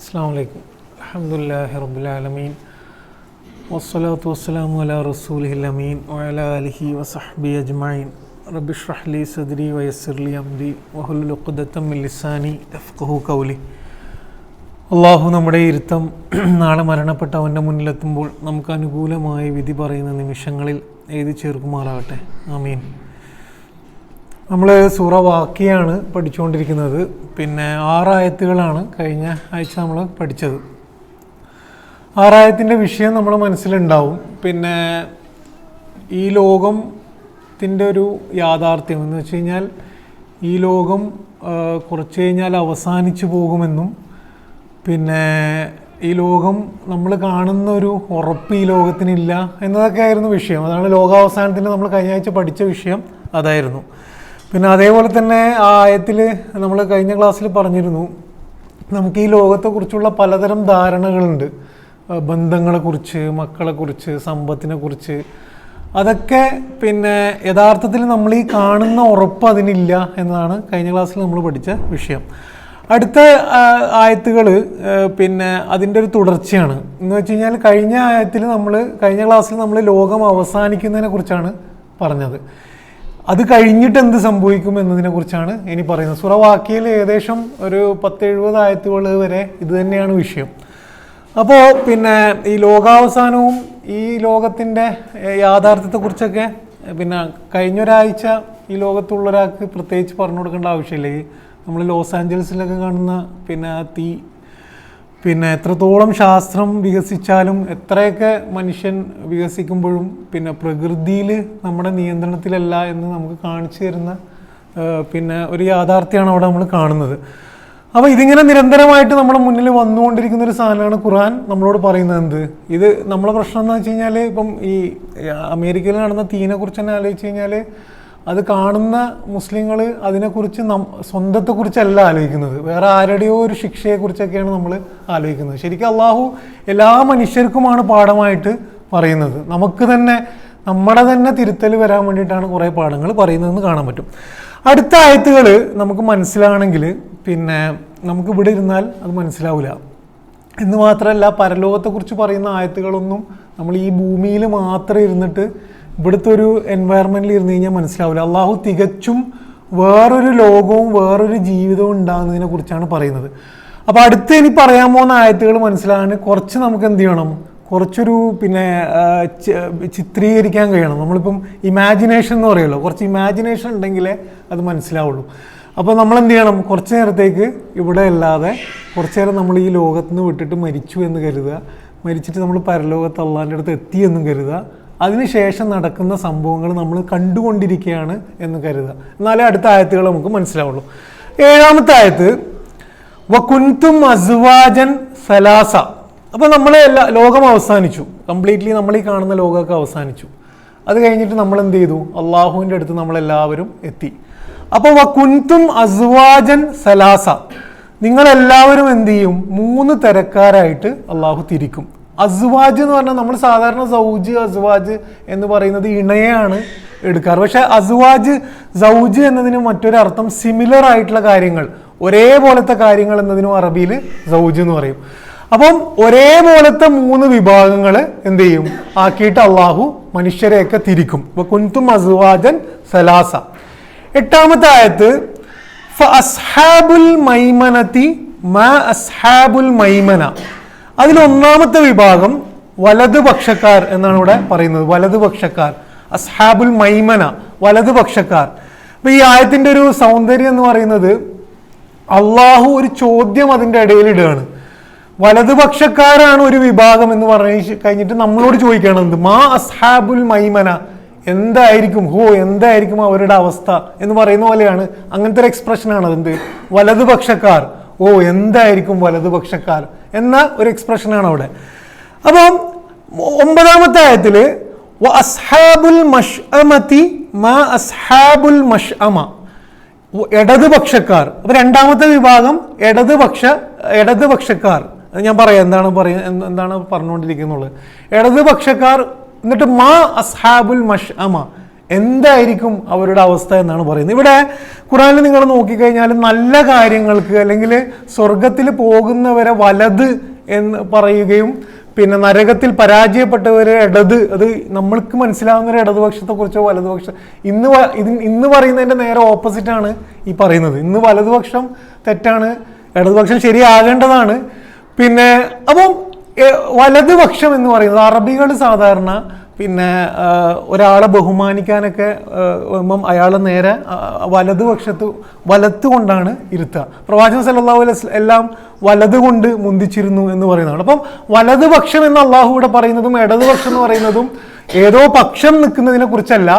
അസ്സലാമു അലൈക്കും. അൽഹംദുലില്ലാഹി റബ്ബിൽ ആലമീൻ വസ്സലാത്തു വസ്സലാമു അലാ റസൂലിഹിൽ അമീൻ വഅലാ ആലിഹി വസഹ്ബിഹി അജ്മഈൻ. റബ്ബി ഇശ്റഹ് ലി സദ്രി വയസ്സിർ ലി അംരി വഹ്ലുൽ ഉഖ്ദതം മിൻ ലിസാനി യഫ്ഖഹു ഖൗലി. അള്ളാഹു നമ്മുടെ ഇരുത്തം നാളെ മരണപ്പെട്ട അവൻ്റെ മുന്നിലെത്തുമ്പോൾ നമുക്ക് അനുകൂലമായി വിധി പറയുന്ന നിമിഷങ്ങളിൽ എഴുതി ചേർക്കുമാറാകട്ടെ. ആമീൻ. നമ്മൾ സൂറ വാക്കിയാണ് പഠിച്ചുകൊണ്ടിരിക്കുന്നത്. പിന്നെ 6 ആയത്തുകളാണ് കഴിഞ്ഞ ആഴ്ച നമ്മൾ പഠിച്ചത്. 6 ആയത്തിൻ്റെ വിഷയം നമ്മുടെ മനസ്സിലുണ്ടാവും. പിന്നെ ഈ ലോകത്തിൻ്റെ ഒരു യാഥാർത്ഥ്യം എന്ന് വെച്ച് കഴിഞ്ഞാൽ ഈ ലോകം കുറച്ച് കഴിഞ്ഞാൽ അവസാനിച്ചു പോകുമെന്നും പിന്നെ ഈ ലോകം നമ്മൾ കാണുന്ന ഒരു ഉറപ്പ് ഈ ലോകത്തിനില്ല എന്നതൊക്കെ ആയിരുന്നു വിഷയം. അതാണ് ലോകാവസാനത്തിൻ്റെ നമ്മൾ കഴിഞ്ഞ ആഴ്ച പഠിച്ച വിഷയം അതായിരുന്നു. പിന്നെ അതേപോലെ തന്നെ ആ ആയത്തിൽ നമ്മൾ കഴിഞ്ഞ ക്ലാസ്സിൽ പറഞ്ഞിരുന്നു, നമുക്ക് ഈ ലോകത്തെക്കുറിച്ചുള്ള പലതരം ധാരണകളുണ്ട്. ബന്ധങ്ങളെക്കുറിച്ച്, മക്കളെക്കുറിച്ച്, സമ്പത്തിനെക്കുറിച്ച്. അതൊക്കെ പിന്നെ യഥാർത്ഥത്തിൽ നമ്മൾ ഈ കാണുന്ന ഉറപ്പ് അതിനില്ല എന്നതാണ് കഴിഞ്ഞ ക്ലാസ്സിൽ നമ്മൾ പഠിച്ച വിഷയം. അടുത്ത ആയത്തുകൾ പിന്നെ അതിൻ്റെ ഒരു തുടർച്ചയാണ്. എന്ന് വെച്ച് കഴിഞ്ഞാൽ കഴിഞ്ഞ ക്ലാസ്സിൽ നമ്മൾ ലോകം അവസാനിക്കുന്നതിനെ കുറിച്ചാണ് പറഞ്ഞത്. അത് കഴിഞ്ഞിട്ട് എന്ത് സംഭവിക്കും എന്നതിനെ കുറിച്ചാണ് ഇനി പറയുന്നത്. സൂറ വാക്കിയയിൽ ഏകദേശം ഒരു 10-70 ആയത്തുകൾ വരെ ഇത് തന്നെയാണ് വിഷയം. അപ്പോൾ പിന്നെ ഈ ലോകാവസാനവും ഈ ലോകത്തിൻ്റെ യാഥാർത്ഥ്യത്തെക്കുറിച്ചൊക്കെ പിന്നെ കഴിഞ്ഞൊരാഴ്ച ഈ ലോകത്തുള്ളൊരാൾക്ക് പ്രത്യേകിച്ച് പറഞ്ഞു കൊടുക്കേണ്ട ആവശ്യമില്ല. ഈ നമ്മൾ ലോസ് ആഞ്ചൽസിലൊക്കെ കാണുന്ന പിന്നെ ആ തീ, പിന്നെ എത്രത്തോളം ശാസ്ത്രം വികസിച്ചാലും എത്രയൊക്കെ മനുഷ്യൻ വികസിക്കുമ്പോഴും പിന്നെ പ്രകൃതിയിൽ നമ്മുടെ നിയന്ത്രണത്തിലല്ല എന്ന് നമുക്ക് കാണിച്ചു തരുന്ന പിന്നെ ഒരു യാഥാർത്ഥ്യമാണ് അവിടെ നമ്മൾ കാണുന്നത്. അപ്പോൾ ഇതിങ്ങനെ നിരന്തരമായിട്ട് നമ്മുടെ മുന്നിൽ വന്നുകൊണ്ടിരിക്കുന്ന ഒരു സാധനമാണ് ഖുർആൻ നമ്മളോട് പറയുന്നത്. എന്ത് ഇത് നമ്മളെ പ്രശ്നം എന്ന് വെച്ച് കഴിഞ്ഞാൽ ഇപ്പം ഈ അമേരിക്കയിൽ നടന്ന തീനെ കുറിച്ച് തന്നെ ആലോചിച്ച് കഴിഞ്ഞാൽ അത് കാണുന്ന മുസ്ലിങ്ങൾ അതിനെക്കുറിച്ച് സ്വന്തത്തെക്കുറിച്ചല്ല ആലോചിക്കുന്നത്, വേറെ ആരുടെയോ ഒരു ശിക്ഷയെക്കുറിച്ചൊക്കെയാണ് നമ്മൾ ആലോചിക്കുന്നത്. ശരിക്കും അള്ളാഹു എല്ലാ മനുഷ്യർക്കുമാണ് പാഠമായിട്ട് പറയുന്നത്. നമുക്ക് തന്നെ നമ്മുടെ തന്നെ തിരുത്തൽ വരാൻ വേണ്ടിയിട്ടാണ് കുറേ പാഠങ്ങൾ പറയുന്നതെന്ന് കാണാൻ പറ്റും. അടുത്ത ആയത്തുകൾ നമുക്ക് മനസ്സിലാണെങ്കിൽ പിന്നെ നമുക്ക് ഇവിടെ ഇരുന്നാൽ അത് മനസ്സിലാവില്ല. എന്ന് മാത്രമല്ല, പരലോകത്തെക്കുറിച്ച് പറയുന്ന ആയത്തുകളൊന്നും നമ്മൾ ഈ ഭൂമിയിൽ മാത്രം ഇരുന്നിട്ട് ഇവിടുത്തെ ഒരു എൻവയറമെൻറ്റിൽ ഇരുന്ന് കഴിഞ്ഞാൽ മനസ്സിലാവില്ല. അള്ളാഹു തികച്ചും വേറൊരു ലോകവും വേറൊരു ജീവിതവും ഉണ്ടാകുന്നതിനെ കുറിച്ചാണ് പറയുന്നത്. അപ്പോൾ അടുത്ത് ഇനി പറയാൻ പോകുന്ന ആയത്തുകൾ മനസ്സിലാകാൻ കുറച്ച് നമുക്ക് എന്ത് ചെയ്യണം, കുറച്ചൊരു പിന്നെ ചിത്രീകരിക്കാൻ കഴിയണം. നമ്മളിപ്പം ഇമാജിനേഷൻ എന്ന് പറയുമല്ലോ, കുറച്ച് ഇമാജിനേഷൻ ഉണ്ടെങ്കിലേ അത് മനസ്സിലാവുള്ളൂ. അപ്പോൾ നമ്മൾ എന്ത് ചെയ്യണം, കുറച്ച് നേരത്തേക്ക് ഇവിടെ അല്ലാതെ കുറച്ച് നേരം നമ്മൾ ഈ ലോകത്ത് നിന്ന് വിട്ടിട്ട് മരിച്ചു എന്ന് കരുതുക, മരിച്ചിട്ട് നമ്മൾ പരലോകത്ത് അള്ളാഹിൻ്റെ അടുത്ത് എത്തിയെന്നും കരുതുക, അതിനുശേഷം നടക്കുന്ന സംഭവങ്ങൾ നമ്മൾ കണ്ടുകൊണ്ടിരിക്കുകയാണ് എന്ന് കരുതുക. എന്നാലേ അടുത്ത ആയത്തുകൾ നമുക്ക് മനസ്സിലാവുള്ളൂ. 7-ാമത്തെ ആയത്ത് വകുൻതും അസ്വാജൻ സലാസ. അപ്പോൾ നമ്മൾ ലോകം അവസാനിച്ചു, കംപ്ലീറ്റ്ലി നമ്മൾ ഈ കാണുന്ന ലോകമൊക്കെ അവസാനിച്ചു. അത് കഴിഞ്ഞിട്ട് നമ്മൾ എന്ത് ചെയ്തു, അള്ളാഹുവിൻ്റെ അടുത്ത് നമ്മളെല്ലാവരും എത്തി. അപ്പോൾ വകുൻതും അസ്വാജൻ സലാസ, നിങ്ങളെല്ലാവരും എന്ത് ചെയ്യും, 3 തരക്കാരായിട്ട് അള്ളാഹു തിരിക്കും. അസ്വാജ് എന്ന് പറഞ്ഞാൽ നമ്മൾ സാധാരണ സൗജ് അസ്വാജ് എന്ന് പറയുന്നത് ഇണയാണ് എടുക്കാറ്. പക്ഷേ അസ്വാജ് സൗജ് എന്നതിന് മറ്റൊരർത്ഥം സിമിലർ ആയിട്ടുള്ള കാര്യങ്ങൾ, ഒരേപോലത്തെ കാര്യങ്ങൾ എന്നതിനും അറബിയിൽ സൗജ് എന്ന് പറയും. അപ്പം ഒരേപോലത്തെ 3 വിഭാഗങ്ങൾ എന്ത് ചെയ്യും, ആക്കിയിട്ട് അള്ളാഹു മനുഷ്യരെയൊക്കെ തിരിക്കും. കുൻതും അസ്വാജൻ സലാസ. 8-ാമത്തെ ആയത്ത് ഫഅസ്ഹാബുൽ മൈമനതി മാ അസ്ഹാബുൽ മൈമന. അതിലൊന്നാമത്തെ വിഭാഗം വലതുപക്ഷക്കാർ എന്നാണ് ഇവിടെ പറയുന്നത്. വലതുപക്ഷക്കാർ, അസ്ഹാബുൽ മൈമന, വലതുപക്ഷക്കാർ. അപ്പോൾ ഈ ആയത്തിൻ്റെ ഒരു സൗന്ദര്യം എന്ന് പറയുന്നത് അള്ളാഹു ഒരു ചോദ്യം അതിൻ്റെ ഇടയിലിടുകയാണ്. വലതുപക്ഷക്കാരാണ് ഒരു വിഭാഗം എന്ന് പറഞ്ഞു കഴിഞ്ഞിട്ട് നമ്മളോട് ചോദിക്കുകയാണ്, മാ അസ്ഹാബുൽ മൈമന, എന്തായിരിക്കും അവരുടെ അവസ്ഥ എന്ന് പറയുന്ന പോലെയാണ്. അങ്ങനത്തെ ഒരു എക്സ്പ്രഷനാണ് അതെന്ത്, വലതുപക്ഷക്കാർ, എന്തായിരിക്കും വലതുപക്ഷക്കാർ എന്ന ഒരു എക്സ്പ്രഷനാണ് അവിടെ. അപ്പം 9-ാമത്തെ ആയത്തിൽ അസ്ഹാബുൽ മഷ്അമതി മാ അസ്ഹാബുൽ മഷ്അമ, ഇടതുപക്ഷക്കാർ. അപ്പോൾ 2-ാമത്തെ വിഭാഗം ഇടതുപക്ഷക്കാർ. ഞാൻ പറയാം എന്താണ് പറഞ്ഞുകൊണ്ടിരിക്കുന്നുള്ളത്. ഇടതുപക്ഷക്കാർ, എന്നിട്ട് മാ അസ്ഹാബുൽ മഷ്അമ, എന്തായിരിക്കും അവരുടെ അവസ്ഥ എന്നാണ് പറയുന്നത്. ഇവിടെ ഖുർആനിൽ നിങ്ങൾ നോക്കിക്കഴിഞ്ഞാൽ നല്ല കാര്യങ്ങൾക്ക് അല്ലെങ്കിൽ സ്വർഗത്തിൽ പോകുന്നവരെ വലത് എന്ന് പറയുകയും പിന്നെ നരകത്തിൽ പരാജയപ്പെട്ടവരെ ഇടത്, അത് നമ്മൾക്ക് മനസ്സിലാവുന്ന ഒരു ഇടതുപക്ഷത്തെ കുറിച്ചോ വലതുപക്ഷം ഇന്ന് പറയുന്നതിൻ്റെ നേരെ ഓപ്പോസിറ്റാണ് ഈ പറയുന്നത്. ഇന്ന് വലതുപക്ഷം തെറ്റാണ്, ഇടതുപക്ഷം ശരിയാകേണ്ടതാണ്. പിന്നെ അപ്പം വലതുപക്ഷം എന്ന് പറയുന്നത് അറബികൾ സാധാരണ പിന്നെ ഒരാളെ ബഹുമാനിക്കാനൊക്കെ അയാളെ നേരെ വലത്ത് കൊണ്ടാണ് ഇരുത്തുക. പ്രവാചകൻ സല്ലല്ലാഹു അലൈഹി വസല്ലം എല്ലാം വലത് കൊണ്ട് മുന്തിച്ചിരുന്നു എന്ന് പറയുന്നതാണ്. അപ്പം വലതുപക്ഷം എന്ന് അള്ളാഹു ഇവിടെ പറയുന്നതും ഇടതുപക്ഷം എന്ന് പറയുന്നതും ഏതോ പക്ഷം നിൽക്കുന്നതിനെ കുറിച്ചല്ല,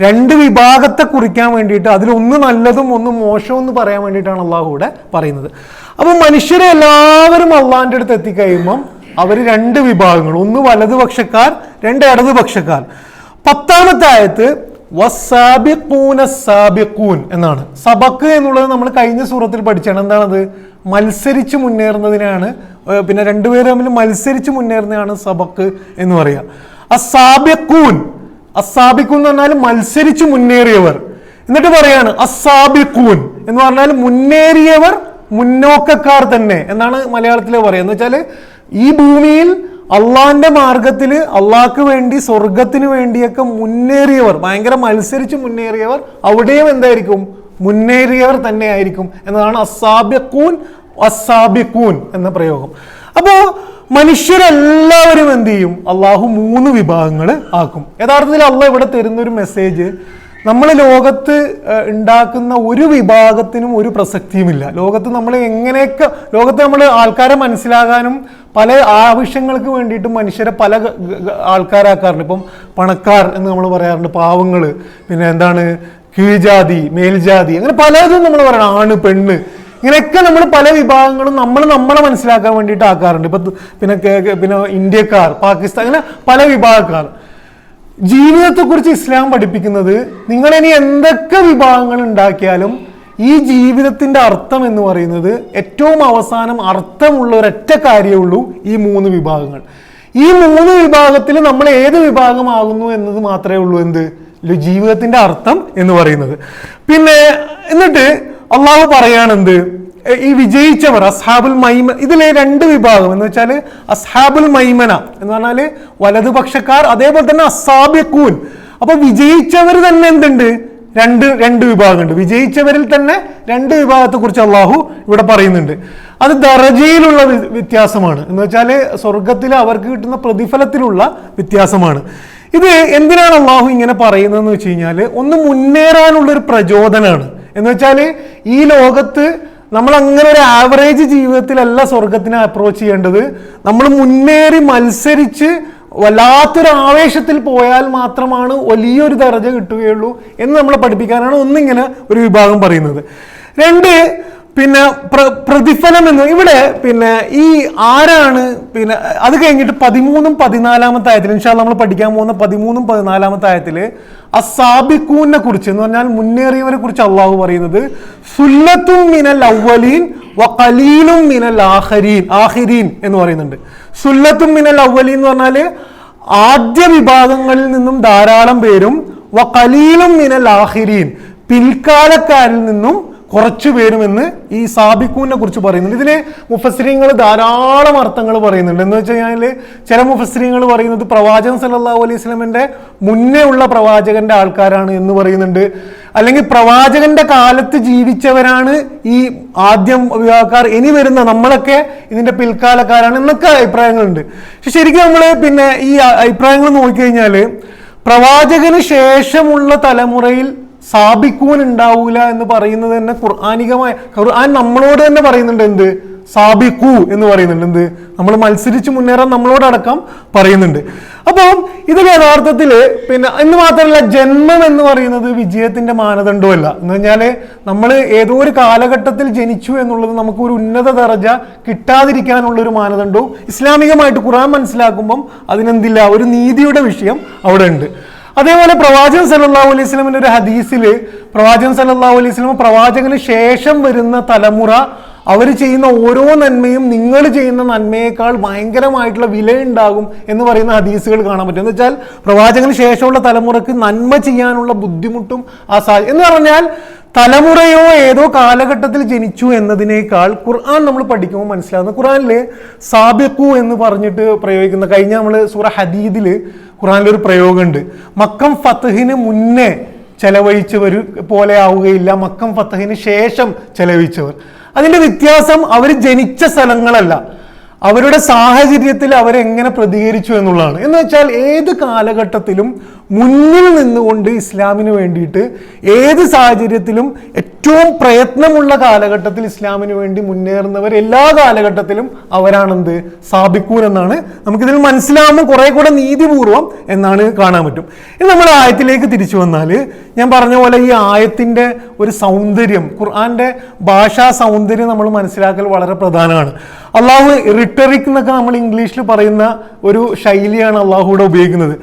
രണ്ട് വിഭാഗത്തെ കുറിക്കാൻ വേണ്ടിയിട്ട് അതിലൊന്ന് നല്ലതും ഒന്ന് മോശവും എന്ന് പറയാൻ വേണ്ടിയിട്ടാണ് അള്ളാഹു ഇവിടെ പറയുന്നത്. അപ്പം മനുഷ്യരെ എല്ലാവരും അള്ളാഹിൻ്റെ അടുത്ത് എത്തിക്കഴിയുമ്പം അവർ രണ്ട് വിഭാഗങ്ങൾ, ഒന്ന് വലതുപക്ഷക്കാർ, രണ്ട് ഇടതുപക്ഷക്കാർ. 10ാമത്തെ ആയത്ത് വസ്സാബിഖൂന സാബിഖൂൻ എന്നാണ്. സബക്ക് എന്നുള്ളത് നമ്മൾ കഴിഞ്ഞ സൂറത്തിൽ പഠിച്ചാണ്. എന്താണത്? മത്സരിച്ച് മുന്നേറുന്നതിനാണ്, പിന്നെ രണ്ടുപേരും തമ്മിൽ മത്സരിച്ച് മുന്നേറുന്നതാണ് സബക്ക് എന്ന് പറയുക. അസാബിഖൂൻ എന്ന് പറഞ്ഞാൽ മത്സരിച്ച് മുന്നേറിയവർ. എന്നിട്ട് പറയാണ് അസാബിഖൂൻ എന്ന് പറഞ്ഞാൽ മുന്നേറിയവർ, മുന്നോക്കക്കാർ തന്നെ എന്നാണ് മലയാളത്തിൽ പറയുക. എന്ന് വെച്ചാൽ ഈ ഭൂമിയിൽ അള്ളാന്റെ മാർഗത്തിൽ അള്ളാഹ്ക്ക് വേണ്ടി സ്വർഗത്തിന് വേണ്ടിയൊക്കെ മുന്നേറിയവർ, ഭയങ്കര മത്സരിച്ച് മുന്നേറിയവർ, അവിടെയും എന്തായിരിക്കും? മുന്നേറിയവർ തന്നെ ആയിരിക്കും എന്നതാണ് അസാബിഖൂൻ എന്ന പ്രയോഗം. അപ്പോ മനുഷ്യരെല്ലാവരും എന്ത് ചെയ്യും? അള്ളാഹു 3 വിഭാഗങ്ങൾ ആക്കും. യഥാർത്ഥത്തിൽ അള്ളാഹ് ഇവിടെ തരുന്നൊരു മെസ്സേജ്, നമ്മൾ ലോകത്ത് ഉണ്ടാക്കുന്ന ഒരു വിഭാഗത്തിനും ഒരു പ്രസക്തിയുമില്ല. ലോകത്ത് നമ്മൾ എങ്ങനെയൊക്കെ നമ്മൾ ആൾക്കാരെ മനസ്സിലാകാനും പല ആവശ്യങ്ങൾക്ക് വേണ്ടിയിട്ട് മനുഷ്യരെ പല ആൾക്കാരാക്കാറുണ്ട്. ഇപ്പം പണക്കാർ എന്ന് നമ്മൾ പറയാറുണ്ട്, പാവങ്ങൾ, പിന്നെ എന്താണ് കീഴ്ജാതി, മേൽജാതി, അങ്ങനെ പലതും നമ്മൾ പറയണം, ആണ് പെണ്ണ്, ഇങ്ങനെയൊക്കെ നമ്മൾ പല വിഭാഗങ്ങളും നമ്മളെ മനസ്സിലാക്കാൻ വേണ്ടിയിട്ട് ആക്കാറുണ്ട്. ഇപ്പം പിന്നെ ഇന്ത്യക്കാർ, പാകിസ്ഥാൻ, അങ്ങനെ പല വിഭാഗക്കാർ. ജീവിതത്തെക്കുറിച്ച് ഇസ്ലാം പഠിപ്പിക്കുന്നത്, നിങ്ങൾ ഇനി എന്തൊക്കെ വിഭാഗങ്ങൾ ഉണ്ടാക്കിയാലും ഈ ജീവിതത്തിന്റെ അർത്ഥം എന്ന് പറയുന്നത് ഏറ്റവും അവസാനം അർത്ഥമുള്ള ഒരൊറ്റ കാര്യമേ ഉള്ളൂ, ഈ 3 വിഭാഗങ്ങൾ. ഈ 3 വിഭാഗത്തിൽ നമ്മൾ ഏത് വിഭാഗമാകുന്നു എന്നത് മാത്രമേ ഉള്ളൂ എന്ത് ജീവിതത്തിന്റെ അർത്ഥം എന്ന് പറയുന്നത്. പിന്നെ എന്നിട്ട് അള്ളാഹു പറയാണെന്ത്, ഈ വിജയിച്ചവർ അസ്ഹാബുൽ മൈമന, ഇതിലെ 2 വിഭാഗം എന്ന് വെച്ചാൽ അസ്ഹാബുൽ മൈമന എന്ന് പറഞ്ഞാൽ വലതുപക്ഷക്കാർ, അതേപോലെ തന്നെ അസാബിഖൂൻ. അപ്പൊ വിജയിച്ചവർ തന്നെ എന്തുണ്ട്? രണ്ട് വിഭാഗമുണ്ട്. വിജയിച്ചവരിൽ തന്നെ 2 വിഭാഗത്തെ കുറിച്ച് അള്ളാഹു ഇവിടെ പറയുന്നുണ്ട്. അത് ദറജയിലുള്ള വ്യത്യാസമാണ്, എന്ന് വെച്ചാൽ സ്വർഗത്തിൽ അവർക്ക് കിട്ടുന്ന പ്രതിഫലത്തിലുള്ള വ്യത്യാസമാണ്. ഇത് എന്തിനാണ് അള്ളാഹു ഇങ്ങനെ പറയുന്നതെന്ന് വെച്ച് കഴിഞ്ഞാൽ, ഒന്ന് മുന്നേറാനുള്ളൊരു പ്രചോദനമാണ്. എന്ന് വെച്ചാൽ ഈ ലോകത്ത് നമ്മൾ അങ്ങനെ ഒരു ആവറേജ് ജീവിതത്തിലല്ല സ്വർഗത്തിനെ അപ്രോച്ച് ചെയ്യേണ്ടത്. നമ്മൾ മുന്നേറി മത്സരിച്ച് വല്ലാത്തൊരു ആവേശത്തിൽ പോയാൽ മാത്രമാണ് വലിയൊരു ദർജ കിട്ടുകയുള്ളൂ എന്ന് നമ്മളെ പഠിപ്പിക്കാനാണ് ഒന്നിങ്ങനെ ഒരു വിഭാഗം പറയുന്നത്. 2 പിന്നെ പ്രതിഫലം എന്ന് ഇവിടെ പിന്നെ ഈ ആരാണ്, പിന്നെ അത് കഴിഞ്ഞിട്ട് 13ഉം 14ാമത്തെ ആയത്തിൽ ഇൻഷാ അല്ലാഹ് നമ്മൾ പഠിക്കാൻ പോകുന്ന 13ഉം 14ാമത്തെ ആയത്തിൽ അസാബിഖൂനെ കുറിച്ച് എന്ന് പറഞ്ഞാൽ മുന്നേറിയവരെ കുറിച്ച് അള്ളാഹു പറയുന്നത് സുല്ലത്തും മിനൽ അവ്വലീൻ വഖലീലും മിനൽ ആഖിരീൻ എന്ന് പറയുന്നുണ്ട്. സുല്ലത്തും മിനൽ അവ്വലീൻ എന്ന് പറഞ്ഞാൽ ആദ്യ വിഭാഗങ്ങളിൽ നിന്നും ധാരാളം പേരും, വഖലീലും മിനൽ ആഖിരീൻ പിൽക്കാലക്കാരിൽ നിന്നും കുറച്ചു പേരുമെന്ന് ഈ സാബിഖൂനെ കുറിച്ച് പറയുന്നുണ്ട്. ഇതിന് മുഫസ്സിരീങ്ങൾ ധാരാളം അർത്ഥങ്ങൾ പറയുന്നുണ്ട്. എന്ന് വെച്ച് കഴിഞ്ഞാൽ ചില മുഫസ്സിരീങ്ങൾ പറയുന്നത് പ്രവാചകൻ സല്ലല്ലാഹു അലൈഹി വസല്ലമയുടെ മുന്നേ ഉള്ള പ്രവാചകന്റെ ആൾക്കാരാണ് എന്ന് പറയുന്നുണ്ട്. അല്ലെങ്കിൽ പ്രവാചകന്റെ കാലത്ത് ജീവിച്ചവരാണ് ഈ ആദ്യം വിഭാഗക്കാർ, ഇനി വരുന്ന നമ്മളൊക്കെ ഇതിന്റെ പിൽക്കാലക്കാരാണ് എന്നൊക്കെ അഭിപ്രായങ്ങളുണ്ട്. പക്ഷെ ശരിക്കും നമ്മൾ പിന്നെ ഈ അഭിപ്രായങ്ങൾ നോക്കിക്കഴിഞ്ഞാൽ പ്രവാചകന് ശേഷമുള്ള തലമുറയിൽ സാബിഖൂൻ ഉണ്ടാവൂല എന്ന് പറയുന്നത് തന്നെ ഖുർആൻ നമ്മളോട് തന്നെ പറയുന്നുണ്ട്. എന്ത്? സാബിഖു എന്ന് പറയുന്നുണ്ട്. എന്ത്? നമ്മൾ മത്സരിച്ച് മുന്നേറാൻ നമ്മളോടടക്കം പറയുന്നുണ്ട്. അപ്പം ഇതിൽ യഥാർത്ഥത്തിൽ പിന്നെ എന്ന് മാത്രമല്ല, ജന്മം എന്ന് പറയുന്നത് വിജയത്തിന്റെ മാനദണ്ഡമല്ല. എന്ന് പറഞ്ഞാൽ നമ്മൾ ഏതോ ഒരു കാലഘട്ടത്തിൽ ജനിച്ചു എന്നുള്ളത് നമുക്ക് ഒരു ഉന്നത ദർജ കിട്ടാതിരിക്കാനുള്ള ഒരു മാനദണ്ഡവും ഇസ്ലാമികമായിട്ട് ഖുർആൻ മനസ്സിലാക്കുമ്പം അതിനെന്തില്ല, ഒരു നീതിയുടെ വിഷയം അവിടെ ഉണ്ട്. അതേപോലെ പ്രവാചകൻ സല്ലല്ലാഹു അലൈഹി വസല്ലമയുടെ ഒരു ഹദീസിൽ പ്രവാചകൻ സല്ലല്ലാഹു അലൈഹി വസല്ലം പ്രവാചകന് ശേഷം വരുന്ന തലമുറ അവർ ചെയ്യുന്ന ഓരോ നന്മയും നിങ്ങൾ ചെയ്യുന്ന നന്മയേക്കാൾ ഭയങ്കരമായിട്ടുള്ള വിലയുണ്ടാകും എന്ന് പറയുന്ന ഹദീസുകൾ കാണാൻ പറ്റും. എന്ന് വെച്ചാൽ പ്രവാചകന് ശേഷമുള്ള തലമുറക്ക് നന്മ ചെയ്യാനുള്ള ബുദ്ധിമുട്ടും എന്ന് പറഞ്ഞാൽ തലമുറയോ ഏതോ കാലഘട്ടത്തിൽ ജനിച്ചു എന്നതിനേക്കാൾ ഖുർആൻ നമ്മൾ പഠിക്കുമ്പോൾ മനസ്സിലാകുന്നത്, ഖുർആനിൽ സാബിഖു എന്ന് പറഞ്ഞിട്ട് പ്രയോഗിക്കുന്ന, കഴിഞ്ഞ നമ്മൾ സൂറ ഹദീദിൽ ഖുർആനിലൊരു പ്രയോഗമുണ്ട്, മക്കം ഫത്ഹിന് മുന്നേ ചെലവഴിച്ചവർ പോലെ ആവുകയില്ല മക്കം ഫത്ഹിന് ശേഷം ചെലവഴിച്ചവർ. അതിൻ്റെ വ്യത്യാസം അവർ ജനിച്ച സ്ഥലങ്ങളല്ല, അവരുടെ സാഹചര്യത്തിൽ അവരെങ്ങനെ പ്രതികരിച്ചു എന്നുള്ളതാണ്. എന്ന് വെച്ചാൽ ഏത് കാലഘട്ടത്തിലും മുന്നിൽ നിന്നുകൊണ്ട് ഇസ്ലാമിന് വേണ്ടിയിട്ട് ഏത് സാഹചര്യത്തിലും ഏറ്റവും പ്രയത്നമുള്ള കാലഘട്ടത്തിൽ ഇസ്ലാമിന് വേണ്ടി മുന്നേറുന്നവർ എല്ലാ കാലഘട്ടത്തിലും അവരാണെന്ത് സാബിക്കൂൻ എന്നാണ് നമുക്കിതിൽ മനസ്സിലാവുമ്പോൾ കുറെ കൂടെ നീതിപൂർവം എന്നാണ് കാണാൻ പറ്റും. ഇനി നമ്മൾ ആയത്തിലേക്ക് തിരിച്ചു വന്നാൽ ഞാൻ പറഞ്ഞ പോലെ ഈ ആയത്തിൻ്റെ ഒരു സൗന്ദര്യം, ഖുർആന്റെ ഭാഷാ സൗന്ദര്യം നമ്മൾ മനസ്സിലാക്കൽ വളരെ പ്രധാനമാണ്. അള്ളാഹു റിട്ടറിക് എന്നൊക്കെ നമ്മൾ ഇംഗ്ലീഷിൽ പറയുന്ന ഒരു ശൈലിയാണ് അള്ളാഹുവിടെ ഉപയോഗിക്കുന്നത്.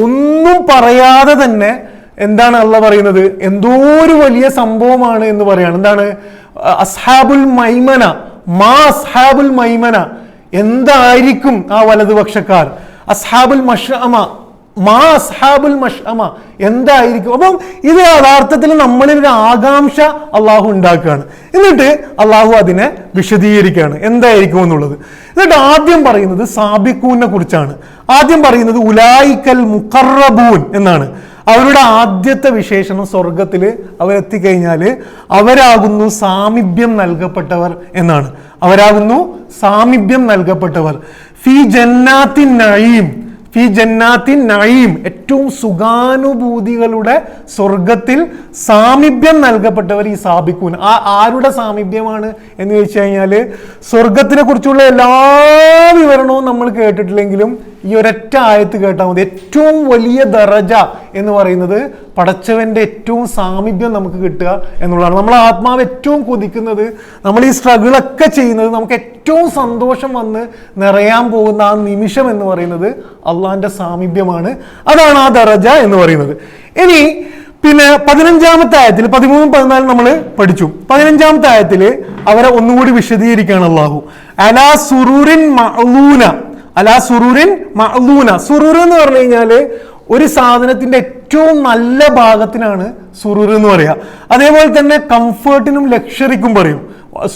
ഒന്നും പറയാതെ തന്നെ എന്താണ് അള്ളാഹ് പറയുന്നത്, എന്തോ ഒരു വലിയ സംഭവമാണ് എന്ന് പറയാണ്. എന്താണ് അസ്ഹാബുൽ മൈമന, മാ അസ്ഹാബുൽ മൈമന, എന്തായിരിക്കും ആ വലതുപക്ഷക്കാർ, അസ്ഹാബുൽ മഷ്അമ, മാ അസ്ഹാബുൽ മഷ്അമ, എന്തായിരിക്കും. അപ്പം ഇത് യഥാർത്ഥത്തിൽ നമ്മളിൽ ഒരു ആകാംക്ഷ അള്ളാഹു ഉണ്ടാക്കുകയാണ്. എന്നിട്ട് അള്ളാഹു അതിനെ വിശദീകരിക്കുകയാണ് എന്തായിരിക്കും എന്നുള്ളത്. എന്നിട്ട് ആദ്യം പറയുന്നത് സാബിഖൂനെ കുറിച്ചാണ്. ആദ്യം പറയുന്നത് ഉലായിക്കൽ മുഖറബൂൻ എന്നാണ്. അവരുടെ ആദ്യത്തെ വിശേഷണം സ്വർഗത്തിൽ അവരെത്തിക്കഴിഞ്ഞാൽ അവരാകുന്നു സാമീപ്യം നൽകപ്പെട്ടവർ എന്നാണ്. അവരാകുന്നു സാമീപ്യം നൽകപ്പെട്ടവർ. ഫി ജന്നാത്തിൻ നഈം, ഫി ജന്നാത്തിൻ നഈം, ഏറ്റവും സുഖാനുഭൂതികളുടെ സ്വർഗത്തിൽ സാമീപ്യം നൽകപ്പെട്ടവർ ഈ സാബിഖൂൻ. ആരുടെ സാമീപ്യമാണ് എന്ന് ചോദിച്ചു കഴിഞ്ഞാൽ സ്വർഗത്തിനെ കുറിച്ചുള്ള എല്ലാ വിവരണവും നമ്മൾ കേട്ടിട്ടില്ലെങ്കിലും ഈ ഒരൊറ്റ ആയത്ത് കേട്ടാൽ മതി. ഏറ്റവും വലിയ ദറജ എന്ന് പറയുന്നത് പടച്ചവന്റെ ഏറ്റവും സാമീപ്യം നമുക്ക് കിട്ടുക എന്നുള്ളതാണ്. നമ്മളെ ആത്മാവ് ഏറ്റവും കൊതിക്കുന്നത്, നമ്മൾ ഈ സ്ട്രഗിളൊക്കെ ചെയ്യുന്നത്, നമുക്ക് ഏറ്റവും സന്തോഷം വന്ന് നിറയാൻ പോകുന്ന ആ നിമിഷം എന്ന് പറയുന്നത് അള്ളാഹിന്റെ സാമീപ്യമാണ്. അതാണ് ആ ദറജ എന്ന് പറയുന്നത്. ഇനി പിന്നെ 15-ാമത്തെ ആയത്തിൽ 13-14 നമ്മൾ പഠിച്ചു. 15-ാമത്തെ ആയത്തിൽ അവരെ ഒന്നുകൂടി വിശദീകരിക്കുകയാണ് അള്ളാഹു. അലാ സുറൂറിൻ മഅ്ലൂന, അലാ സുറൂറിൻ മഅ്ലൂന. സുറൂർ എന്ന് പറഞ്ഞു കഴിഞ്ഞാല് ഒരു സാധനത്തിന്റെ ഏറ്റവും നല്ല ഭാഗത്തിനാണ് സുറൂർ എന്ന് പറയുക. അതേപോലെ തന്നെ കംഫേർട്ടിനും ലക്ഷറിക്കും പറയും,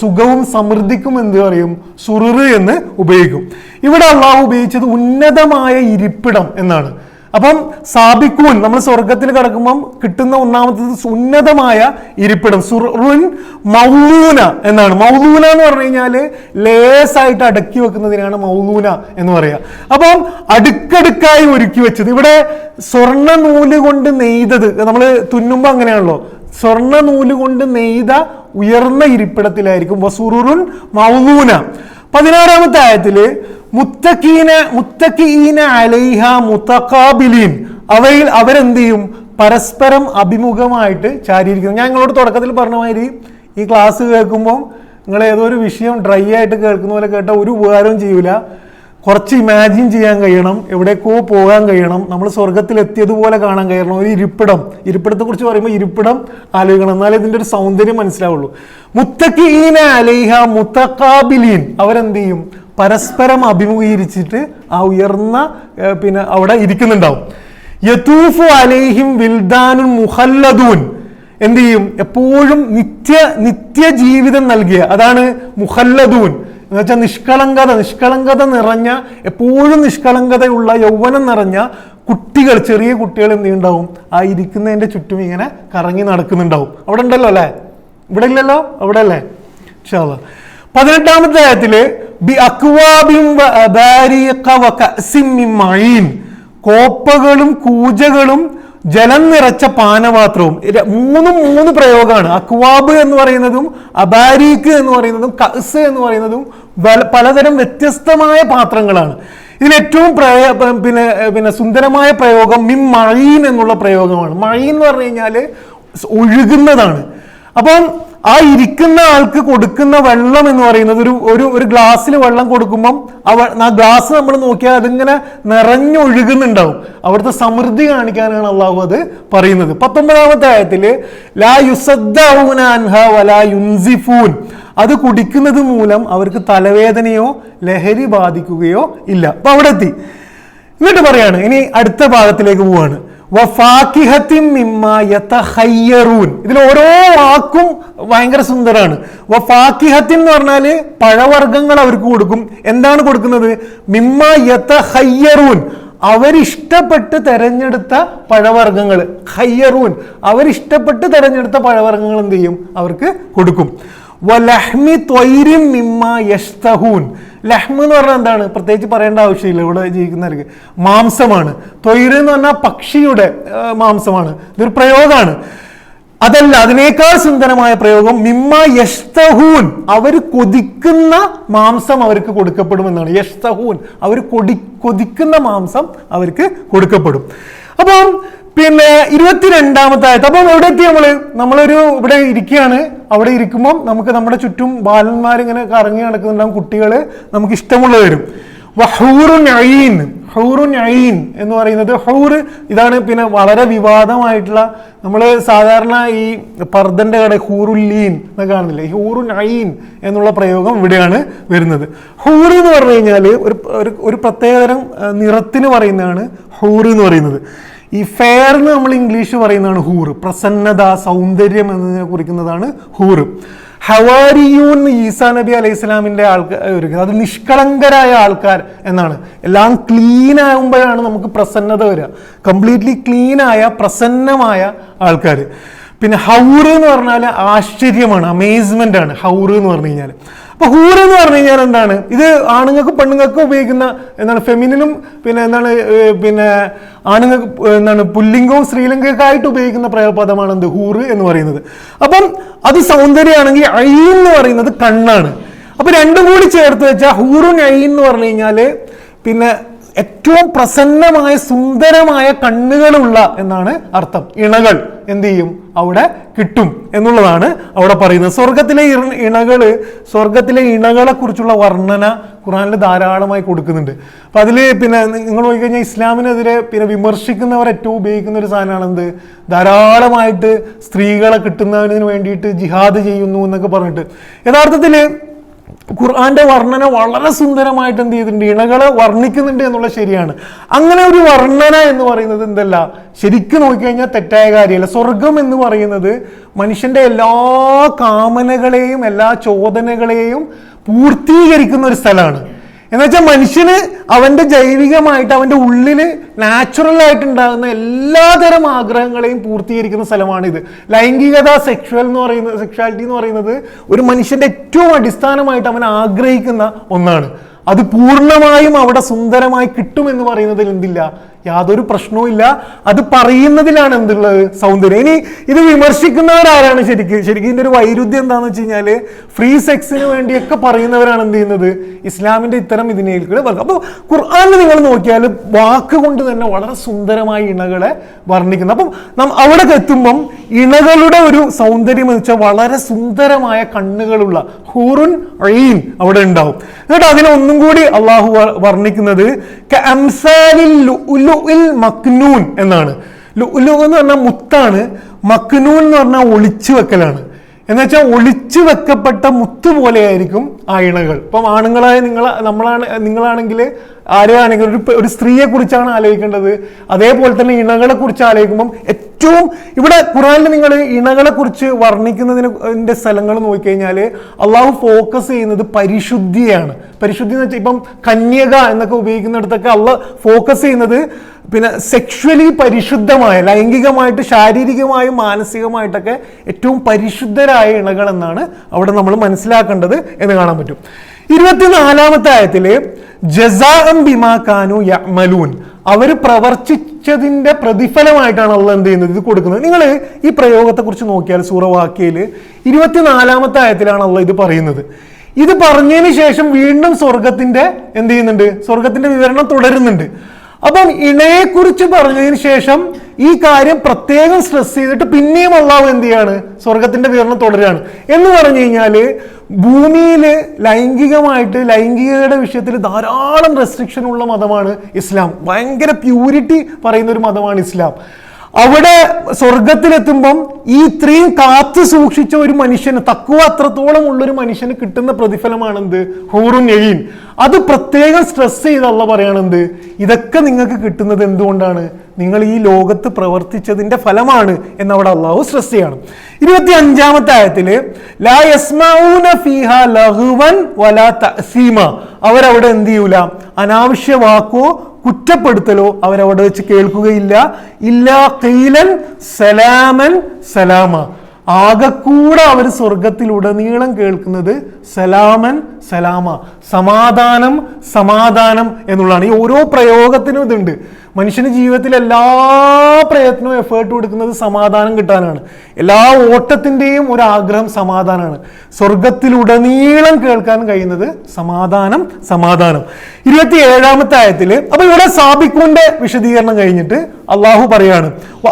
സുഖവും സമൃദ്ധിക്കും എന്ത് പറയും, സുറൂർ എന്ന് ഉപയോഗിക്കും. ഇവിടെ അള്ളാഹു ഉപയോഗിച്ചത് ഉന്നതമായ ഇരിപ്പിടം എന്നാണ്. അപ്പം സാബിഖൂൻ, നമ്മൾ സ്വർഗത്തിൽ കിടക്കുമ്പം കിട്ടുന്ന ഒന്നാമത്തത് ഉന്നതമായ ഇരിപ്പിടം, സുറുൻ മൗലൂന എന്നാണ്. മൗലൂന എന്ന് പറഞ്ഞു കഴിഞ്ഞാല് ലേസായിട്ട് അടുക്കി വെക്കുന്നതിനാണ് മൗലൂന എന്ന് പറയുക. അപ്പം അടുക്കടുക്കായി ഒരുക്കി വെച്ചത്. ഇവിടെ സ്വർണ്ണ നൂല് കൊണ്ട് നെയ്തത്, നമ്മൾ തുന്നുമ്പോൾ അങ്ങനെയാണല്ലോ, സ്വർണ്ണ നൂല് കൊണ്ട് നെയ്ത ഉയർന്ന ഇരിപ്പിടത്തിലായിരിക്കും. വസുറുൻ മൗലൂന. 16-ാമത്തെ ആയത്തില് മുത്തഖീന അലൈഹ മുതഖാബിലീൻ, അവയിൽ അവരെന്ത് ചെയ്യും, പരസ്പരം അഭിമുഖമായിട്ട് ചാരിയിരിക്കുന്നു. ഞാൻ നിങ്ങളോട് തുടക്കത്തിൽ പറഞ്ഞ മാതിരി ഈ ക്ലാസ് കേൾക്കുമ്പോൾ നിങ്ങൾ ഏതോ ഒരു വിഷയം ഡ്രൈ ആയിട്ട് കേൾക്കുന്ന പോലെ കേട്ടാൽ ഒരു ഉപകാരവും ചെയ്യൂല. കുറച്ച് ഇമാജിൻ ചെയ്യാൻ കഴിയണം, എവിടേക്കോ പോകാൻ കഴിയണം, നമ്മൾ സ്വർഗത്തിൽ എത്തിയതുപോലെ കാണാൻ കഴിയണം. ഒരു ഇരിപ്പിടത്തെ കുറിച്ച് പറയുമ്പോൾ ഇരിപ്പിടം ആലോചിക്കണം, എന്നാലേ ഇതിൻ്റെ ഒരു സൗന്ദര്യം മനസ്സിലാവുള്ളൂ. മുത്തഖീന അലൈഹ മുതഖാബിലീൻ, അവരെന്ത് ചെയ്യും, പരസ്പരം അഭിമുഖീകരിച്ചിട്ട് ആ ഉയർന്ന പിന്നെ അവിടെ ഇരിക്കുന്നുണ്ടാവും. യതൂഫു അലൈഹിം വിൽദാനുൻ മുഖല്ലദൂൻ, എന്ത് ചെയ്യും, എപ്പോഴും നിത്യ ജീവിതം നൽകിയ, അതാണ് മുഖല്ലദൂൻ എന്ന് വെച്ചാൽ നിഷ്കളങ്കത നിറഞ്ഞ, എപ്പോഴും നിഷ്കളങ്കതയുള്ള യൗവനം നിറഞ്ഞ കുട്ടികൾ, ചെറിയ കുട്ടികൾ എന്ത് ഉണ്ടാവും, ആ ഇരിക്കുന്നതിന്റെ ചുറ്റും ഇങ്ങനെ കറങ്ങി നടക്കുന്നുണ്ടാവും. അവിടെ ഉണ്ടല്ലോ അല്ലേ, ഇവിടെ ഇല്ലല്ലോ, അവിടെ അല്ലേ. 18-ാമത്തെ ആയത്തില് ബി അക്വാബിൻ വഅബാരിഖ വകഅസിൻ മിൻ മഈൻ, കോപ്പകളും കൂജകളും ജലം നിറച്ച പാനപാത്രവും. മൂന്ന് പ്രയോഗമാണ്. അക്വാബ് എന്ന് പറയുന്നതും അബാരീഖ് എന്ന് പറയുന്നതും കഅസ് എന്ന് പറയുന്നതും പലതരം വ്യത്യസ്തമായ പാത്രങ്ങളാണ്. ഇതിൽ ഏറ്റവും പിന്നെ സുന്ദരമായ പ്രയോഗം മിൻ മഈൻ എന്നുള്ള പ്രയോഗമാണ്. മഈൻ എന്ന് പറഞ്ഞു കഴിഞ്ഞാല് ഒഴുകുന്നതാണ്. അപ്പം ആ ഇരിക്കുന്ന ആൾക്ക് കൊടുക്കുന്ന വെള്ളം എന്ന് പറയുന്നത് ഒരു ഗ്ലാസ്സിൽ വെള്ളം കൊടുക്കുമ്പം ആ ഗ്ലാസ് നമ്മൾ നോക്കിയാൽ അതിങ്ങനെ നിറഞ്ഞൊഴുകുന്നുണ്ടാവും. അവിടുത്തെ സമൃദ്ധി കാണിക്കാനാണ് അള്ളാഹു അത് പറയുന്നത്. 19-ാമത്തെ ആയത്തില് ലാ യുസദ്ദഊന അൻഹാ വലാ യുൻസിഫൂൻ, അത് കുടിക്കുന്നത് മൂലം അവർക്ക് തലവേദനയോ ലഹരി ബാധിക്കുകയോ ഇല്ല. അപ്പൊ അവിടെ എത്തി. എന്നിട്ട് പറയാണ്, ഇനി അടുത്ത ഭാഗത്തിലേക്ക് പോവാണ്. വഫാക്കിഹത്തിൻ മിമ്മാ യതഖയ്യറൂൻ. ഇതിൽ ഓരോ വാക്കും ഭയങ്കര സുന്ദരാണ്. വഫാക്കിഹത്തിൻ എന്ന് പറഞ്ഞാല് പഴവർഗ്ഗങ്ങൾ അവർക്ക് കൊടുക്കും. എന്താണ് കൊടുക്കുന്നത്? മിമ്മാ യതഖയ്യറൂൻ, അവരിഷ്ടപ്പെട്ട് തെരഞ്ഞെടുത്ത പഴവർഗ്ഗങ്ങൾ. ഖയ്യറൂൻ, അവരിഷ്ടപ്പെട്ട് തെരഞ്ഞെടുത്ത പഴവർഗ്ഗങ്ങൾ എന്ത് ചെയ്യും? അവർക്ക് കൊടുക്കും. വലഹ്മി ത്വയ്രിൻ മിമ്മാ യശ്തഹൂൻ. ലഹ്മ് എന്ന് പറഞ്ഞാൽ എന്താണ്? പ്രത്യേകിച്ച് പറയേണ്ട ആവശ്യമില്ല, ഇവിടെ ജീവിക്കുന്നവർക്ക്. മാംസമാണ്. ത്വയ്ര് എന്ന് പറഞ്ഞാൽ പക്ഷിയുടെ മാംസമാണ്. ഇതൊരു പ്രയോഗമാണ്. അതല്ല, അതിനേക്കാൾ സുന്ദരമായ പ്രയോഗം മിമ്മ യശ്തഹൂൻ, അവർ കൊതിക്കുന്ന മാംസം അവർക്ക് കൊടുക്കപ്പെടുമെന്നാണ്. യശ്തഹൂൻ, അവർ കൊതിക്കുന്ന മാംസം അവർക്ക് കൊടുക്കപ്പെടും. അപ്പം പിന്നെ 22-ാമത്തെ ആയത്ത്. അപ്പം എവിടെ എത്തി? നമ്മളൊരു ഇവിടെ ഇരിക്കുകയാണ്. അവിടെ ഇരിക്കുമ്പം നമുക്ക് നമ്മുടെ ചുറ്റും ബാലന്മാരിങ്ങനെ കറങ്ങി നടക്കുന്നുണ്ടാവും, കുട്ടികൾ, നമുക്ക് ഇഷ്ടമുള്ളവരും. വഹൂറുൻ അയീൻ. ഹൂറുൻ അയീൻ എന്ന് പറയുന്നത്, ഹൂർ ഇതാണ് പിന്നെ വളരെ വിവാദമായിട്ടുള്ള, നമ്മൾ സാധാരണ ഈ പർദ്ദന്റെ കട ഹൂറുല്ലീൻ എന്നൊക്കെ കാണുന്നില്ലേ, ഹൂറുൻ അയീൻ എന്നുള്ള പ്രയോഗം ഇവിടെയാണ് വരുന്നത്. ഹൂർ എന്ന് പറഞ്ഞു കഴിഞ്ഞാൽ ഒരു പ്രത്യേകതരം നിറത്തിന് പറയുന്നതാണ് ഹൂർ എന്ന് പറയുന്നത്. ഈ ഫെയർ എന്ന് നമ്മൾ ഇംഗ്ലീഷ് പറയുന്നതാണ് ഹൂർ. പ്രസന്നത, സൗന്ദര്യം എന്നതിനെ കുറിക്കുന്നതാണ് ഹൂർ. ഹവാരിയൂൻ ഈസാ നബി അലൈഹി സ്വലാമിന്റെ ആൾക്കാർ, അത് നിഷ്കളങ്കരായ ആൾക്കാർ എന്നാണ്. എല്ലാം ക്ലീൻ ആകുമ്പോഴാണ് നമുക്ക് പ്രസന്നത വരിക. കംപ്ലീറ്റ്ലി ക്ലീനായ പ്രസന്നമായ ആൾക്കാർ. പിന്നെ ഹൗർ എന്ന് പറഞ്ഞാൽ ആശ്ചര്യമാണ്, അമേസ്മെന്റ് ആണ് ഹൗർ എന്ന് പറഞ്ഞു കഴിഞ്ഞാൽ. അപ്പൊ ഹൂർ എന്ന് പറഞ്ഞു കഴിഞ്ഞാൽ എന്താണ്? ഇത് ആണുങ്ങൾക്കും പെണ്ണുങ്ങൾക്കും ഉപയോഗിക്കുന്ന എന്താണ്, ഫെമിനിനും പിന്നെ ആണുങ്ങൾക്ക് എന്താണ്, പുല്ലിംഗവും സ്ത്രീലിംഗക്കായിട്ട് ഉപയോഗിക്കുന്ന പ്രയോഗപദമാണ് എന്ത്? ഹൂർ എന്ന് പറയുന്നത്. അപ്പം അത് സൗന്ദര്യമാണെങ്കിൽ ഐൻ എന്ന് പറയുന്നത് കണ്ണാണ്. അപ്പൊ രണ്ടും കൂടി ചേർത്ത് വെച്ചാൽ ഹൂറുൻ ഐൻ എന്ന് പറഞ്ഞു കഴിഞ്ഞാല് പിന്നെ ഏറ്റവും പ്രസന്നമായ സുന്ദരമായ കണ്ണുകളുള്ള എന്നാണ് അർത്ഥം. ഇണകൾ എന്ത് ചെയ്യും? അവിടെ കിട്ടും എന്നുള്ളതാണ് അവിടെ പറയുന്നത്. സ്വർഗത്തിലെ ഇണകളെ കുറിച്ചുള്ള വർണ്ണന ഖുർആനിൽ ധാരാളമായി കൊടുക്കുന്നുണ്ട്. അപ്പൊ അതില് പിന്നെ നിങ്ങൾ നോക്കിക്കഴിഞ്ഞാൽ ഇസ്ലാമിനെതിരെ പിന്നെ വിമർശിക്കുന്നവർ ഏറ്റവും ഉപയോഗിക്കുന്ന ഒരു സാധനമാണ് എന്ത്? ധാരാളമായിട്ട് സ്ത്രീകളെ കിട്ടുന്നതിന് വേണ്ടിയിട്ട് ജിഹാദ് ചെയ്യുന്നു എന്നൊക്കെ പറഞ്ഞിട്ട്. യഥാർത്ഥത്തില് ഖുർആന്റെ വർണ്ണന വളരെ സുന്ദരമായിട്ട് എന്ത് ചെയ്തിട്ടുണ്ട്? ഇണകളെ വർണ്ണിക്കുന്നുണ്ട് എന്നുള്ളത് ശരിയാണ്. അങ്ങനെ ഒരു വർണ്ണന എന്ന് പറയുന്നത് എന്തല്ല, ശരിക്കും നോക്കിക്കഴിഞ്ഞാൽ തെറ്റായ കാര്യമല്ല. സ്വർഗം എന്ന് പറയുന്നത് മനുഷ്യന്റെ എല്ലാ കാമനകളെയും എല്ലാ ചോദനകളെയും പൂർത്തീകരിക്കുന്ന ഒരു സ്ഥലമാണ്. എന്നുവെച്ചാൽ മനുഷ്യന് അവന്റെ ജൈവികമായിട്ട് അവന്റെ ഉള്ളില് നാച്ചുറൽ ആയിട്ട് ഉണ്ടാകുന്ന എല്ലാതരം ആഗ്രഹങ്ങളെയും പൂർത്തീകരിക്കുന്ന സ്ഥലമാണിത്. ലൈംഗികത, സെക്ഷുവാലിറ്റി എന്ന് പറയുന്നത് ഒരു മനുഷ്യന്റെ ഏറ്റവും അടിസ്ഥാനമായിട്ട് അവൻ ആഗ്രഹിക്കുന്ന ഒന്നാണ്. അത് പൂർണ്ണമായും അവിടെ സുന്ദരമായി കിട്ടുമെന്ന് പറയുന്നതിൽ എന്തില്ല? യാതൊരു പ്രശ്നവും ഇല്ല. അത് പറയുന്നതിലാണ് എന്തുള്ളത്? സൗന്ദര്യം. ഇനി ഇത് വിമർശിക്കുന്നവരാരാണ്? ശരിക്കും ഇതിന്റെ ഒരു വൈരുദ്ധ്യം എന്താന്ന് വെച്ച് കഴിഞ്ഞാല് ഫ്രീ സെക്സിന് വേണ്ടിയൊക്കെ പറയുന്നവരാണ് എന്ത് ചെയ്യുന്നത്? ഇസ്ലാമിന്റെ ഇത്തരം ഇതിനേൽക്കൂടെ പറയും. അപ്പോൾ ഖുർആനിൽ നിങ്ങൾ നോക്കിയാൽ വാക്കുകൊണ്ട് തന്നെ വളരെ സുന്ദരമായി ഇണകളെ വർണ്ണിക്കുന്നു. അപ്പം അവിടെ എത്തുമ്പം ഇണകളുടെ ഒരു സൗന്ദര്യം എന്ന് വെച്ചാൽ വളരെ സുന്ദരമായ കണ്ണുകളുള്ള ഹൂറുൻ ഐൻ അവിടെ ഉണ്ടാവും. എന്നിട്ട് അതിനെ ഒന്നും കൂടി അള്ളാഹു വർണ്ണിക്കുന്നത് മക്നൂൻ എന്നാണ്. ലുഅ്ലു എന്ന് പറഞ്ഞാൽ മുത്താണ്, മക്നൂൻ എന്ന് പറഞ്ഞാൽ ഒളിച്ചു വെക്കലാണ്. എന്നുവെച്ചാൽ ഒളിച്ചു വെക്കപ്പെട്ട മുത്ത് പോലെയായിരിക്കും ആ ഇണകൾ. ഇപ്പം ആണുങ്ങളായ നിങ്ങളാണെങ്കിൽ ആരെയാണെങ്കിൽ ഒരു സ്ത്രീയെ കുറിച്ചാണ് ആലോചിക്കേണ്ടത്. അതേപോലെ തന്നെ ഇണകളെ കുറിച്ച് ആലോചിക്കുമ്പം ഏറ്റവും ഇവിടെ ഖുർആനിൽ നിങ്ങൾ ഇണകളെ കുറിച്ച് വർണ്ണിക്കുന്നതിന്റെ സ്ഥലങ്ങൾ നോക്കിക്കഴിഞ്ഞാൽ അള്ളാഹു ഫോക്കസ് ചെയ്യുന്നത് പരിശുദ്ധിയാണ്. പരിശുദ്ധി എന്ന് വെച്ചാൽ ഇപ്പം കന്യക എന്നൊക്കെ ഉപയോഗിക്കുന്നിടത്തൊക്കെ അള്ളാഹ് ഫോക്കസ് ചെയ്യുന്നത് പിന്നെ സെക്ഷുവലി പരിശുദ്ധമായ, ലൈംഗികമായിട്ട് ശാരീരികമായും മാനസികമായിട്ടൊക്കെ ഏറ്റവും പരിശുദ്ധരായ ഇണകൾ എന്നാണ് അവിടെ നമ്മൾ മനസ്സിലാക്കേണ്ടത് എന്ന് കാണാൻ പറ്റും. 24-ാമത്തെ ആയത്തില് ജസാഅൻ ബിമാ കാനൂ യഅമലൂൻ, അവർ പ്രവർത്തിച്ചതിന്റെ പ്രതിഫലമായിട്ടാണ് അള്ളാഹ് എന്ത് ചെയ്യുന്നത്? ഇത് കൊടുക്കുന്നത്. നിങ്ങൾ ഈ പ്രയോഗത്തെ കുറിച്ച് നോക്കിയാൽ സൂറ വാഖിയയില് 24-ാമത്തെ ആയത്തിലാണ് അള്ളാഹ് ഇത് പറയുന്നത്. ഇത് പറഞ്ഞതിന് ശേഷം വീണ്ടും സ്വർഗത്തിന്റെ എന്ത് ചെയ്യുന്നുണ്ട്? സ്വർഗത്തിന്റെ വിവരണം തുടരുന്നുണ്ട്. അപ്പം ഇണയെക്കുറിച്ച് പറഞ്ഞതിന് ശേഷം ഈ കാര്യം പ്രത്യേകം സ്ട്രെസ് ചെയ്തിട്ട് പിന്നെയും അള്ളാഹു എന്ത് ചെയ്യാണ്? സ്വർഗത്തിന്റെ വിവരണം തുടരുകയാണ്. എന്ന് പറഞ്ഞു കഴിഞ്ഞാല് ഭൂമിയില് ലൈംഗികതയുടെ വിഷയത്തിൽ ധാരാളം റെസ്ട്രിക്ഷൻ ഉള്ള മതമാണ് ഇസ്ലാം. ഭയങ്കര പ്യൂരിറ്റി പറയുന്ന ഒരു മതമാണ് ഇസ്ലാം. അവിടെ സ്വർഗത്തിലെത്തുമ്പം ഈ ഇത്രയും കാത്തു സൂക്ഷിച്ച ഒരു മനുഷ്യന്, തക്കുവ അത്രത്തോളം ഉള്ളൊരു മനുഷ്യന് കിട്ടുന്ന പ്രതിഫലമാണെന്ത്? ഹൂറുൻ യഈൻ. അത് പ്രത്യേകം സ്ട്രെസ് ചെയ്ത് അള്ളാഹ് പറയണെന്ത്? ഇതൊക്കെ നിങ്ങൾക്ക് കിട്ടുന്നത് എന്തുകൊണ്ടാണ്? നിങ്ങൾ ഈ ലോകത്ത് പ്രവർത്തിച്ചതിന്റെ ഫലമാണ് എന്നവിടെ അള്ളാഹു സ്ട്രെസ് ചെയ്യണം. 25-ാമത്തെ ആയത്തില് ലാ യസ്മഊന ഫീഹാ ലഗ്വൻ വലാ തഅസീമ. അവരവിടെ എന്ത് ചെയ്യൂല? അനാവശ്യ വാക്കോ കുറ്റപ്പെടുത്തലോ അവരവിടെ വെച്ച് കേൾക്കുകയില്ല. ഇല്ലാ ഖീലൻ സലാമൻ സലാമ. ആകെക്കൂടെ അവർ സ്വർഗത്തിലുടനീളം കേൾക്കുന്നത് സലാമൻ സലാമ, സമാധാനം സമാധാനം എന്നുള്ളതാണ്. ഈ ഓരോ പ്രയോഗത്തിനും ഇതുണ്ട്. മനുഷ്യന് ജീവിതത്തിൽ എല്ലാ പ്രയത്നവും എഫേർട്ട് കൊടുക്കുന്നത് സമാധാനം കിട്ടാനാണ്. എല്ലാ ഓട്ടത്തിൻ്റെയും ഒരു ആഗ്രഹം സമാധാനമാണ്. സ്വർഗത്തിലുടനീളം കേൾക്കാൻ കഴിയുന്നത് സമാധാനം സമാധാനം. 27-ാമത്തെ ആയത്തില് അപ്പൊ ഇവിടെ സാബിഖൂന്റെ വിശദീകരണം കഴിഞ്ഞിട്ട് അള്ളാഹു പറയാണ്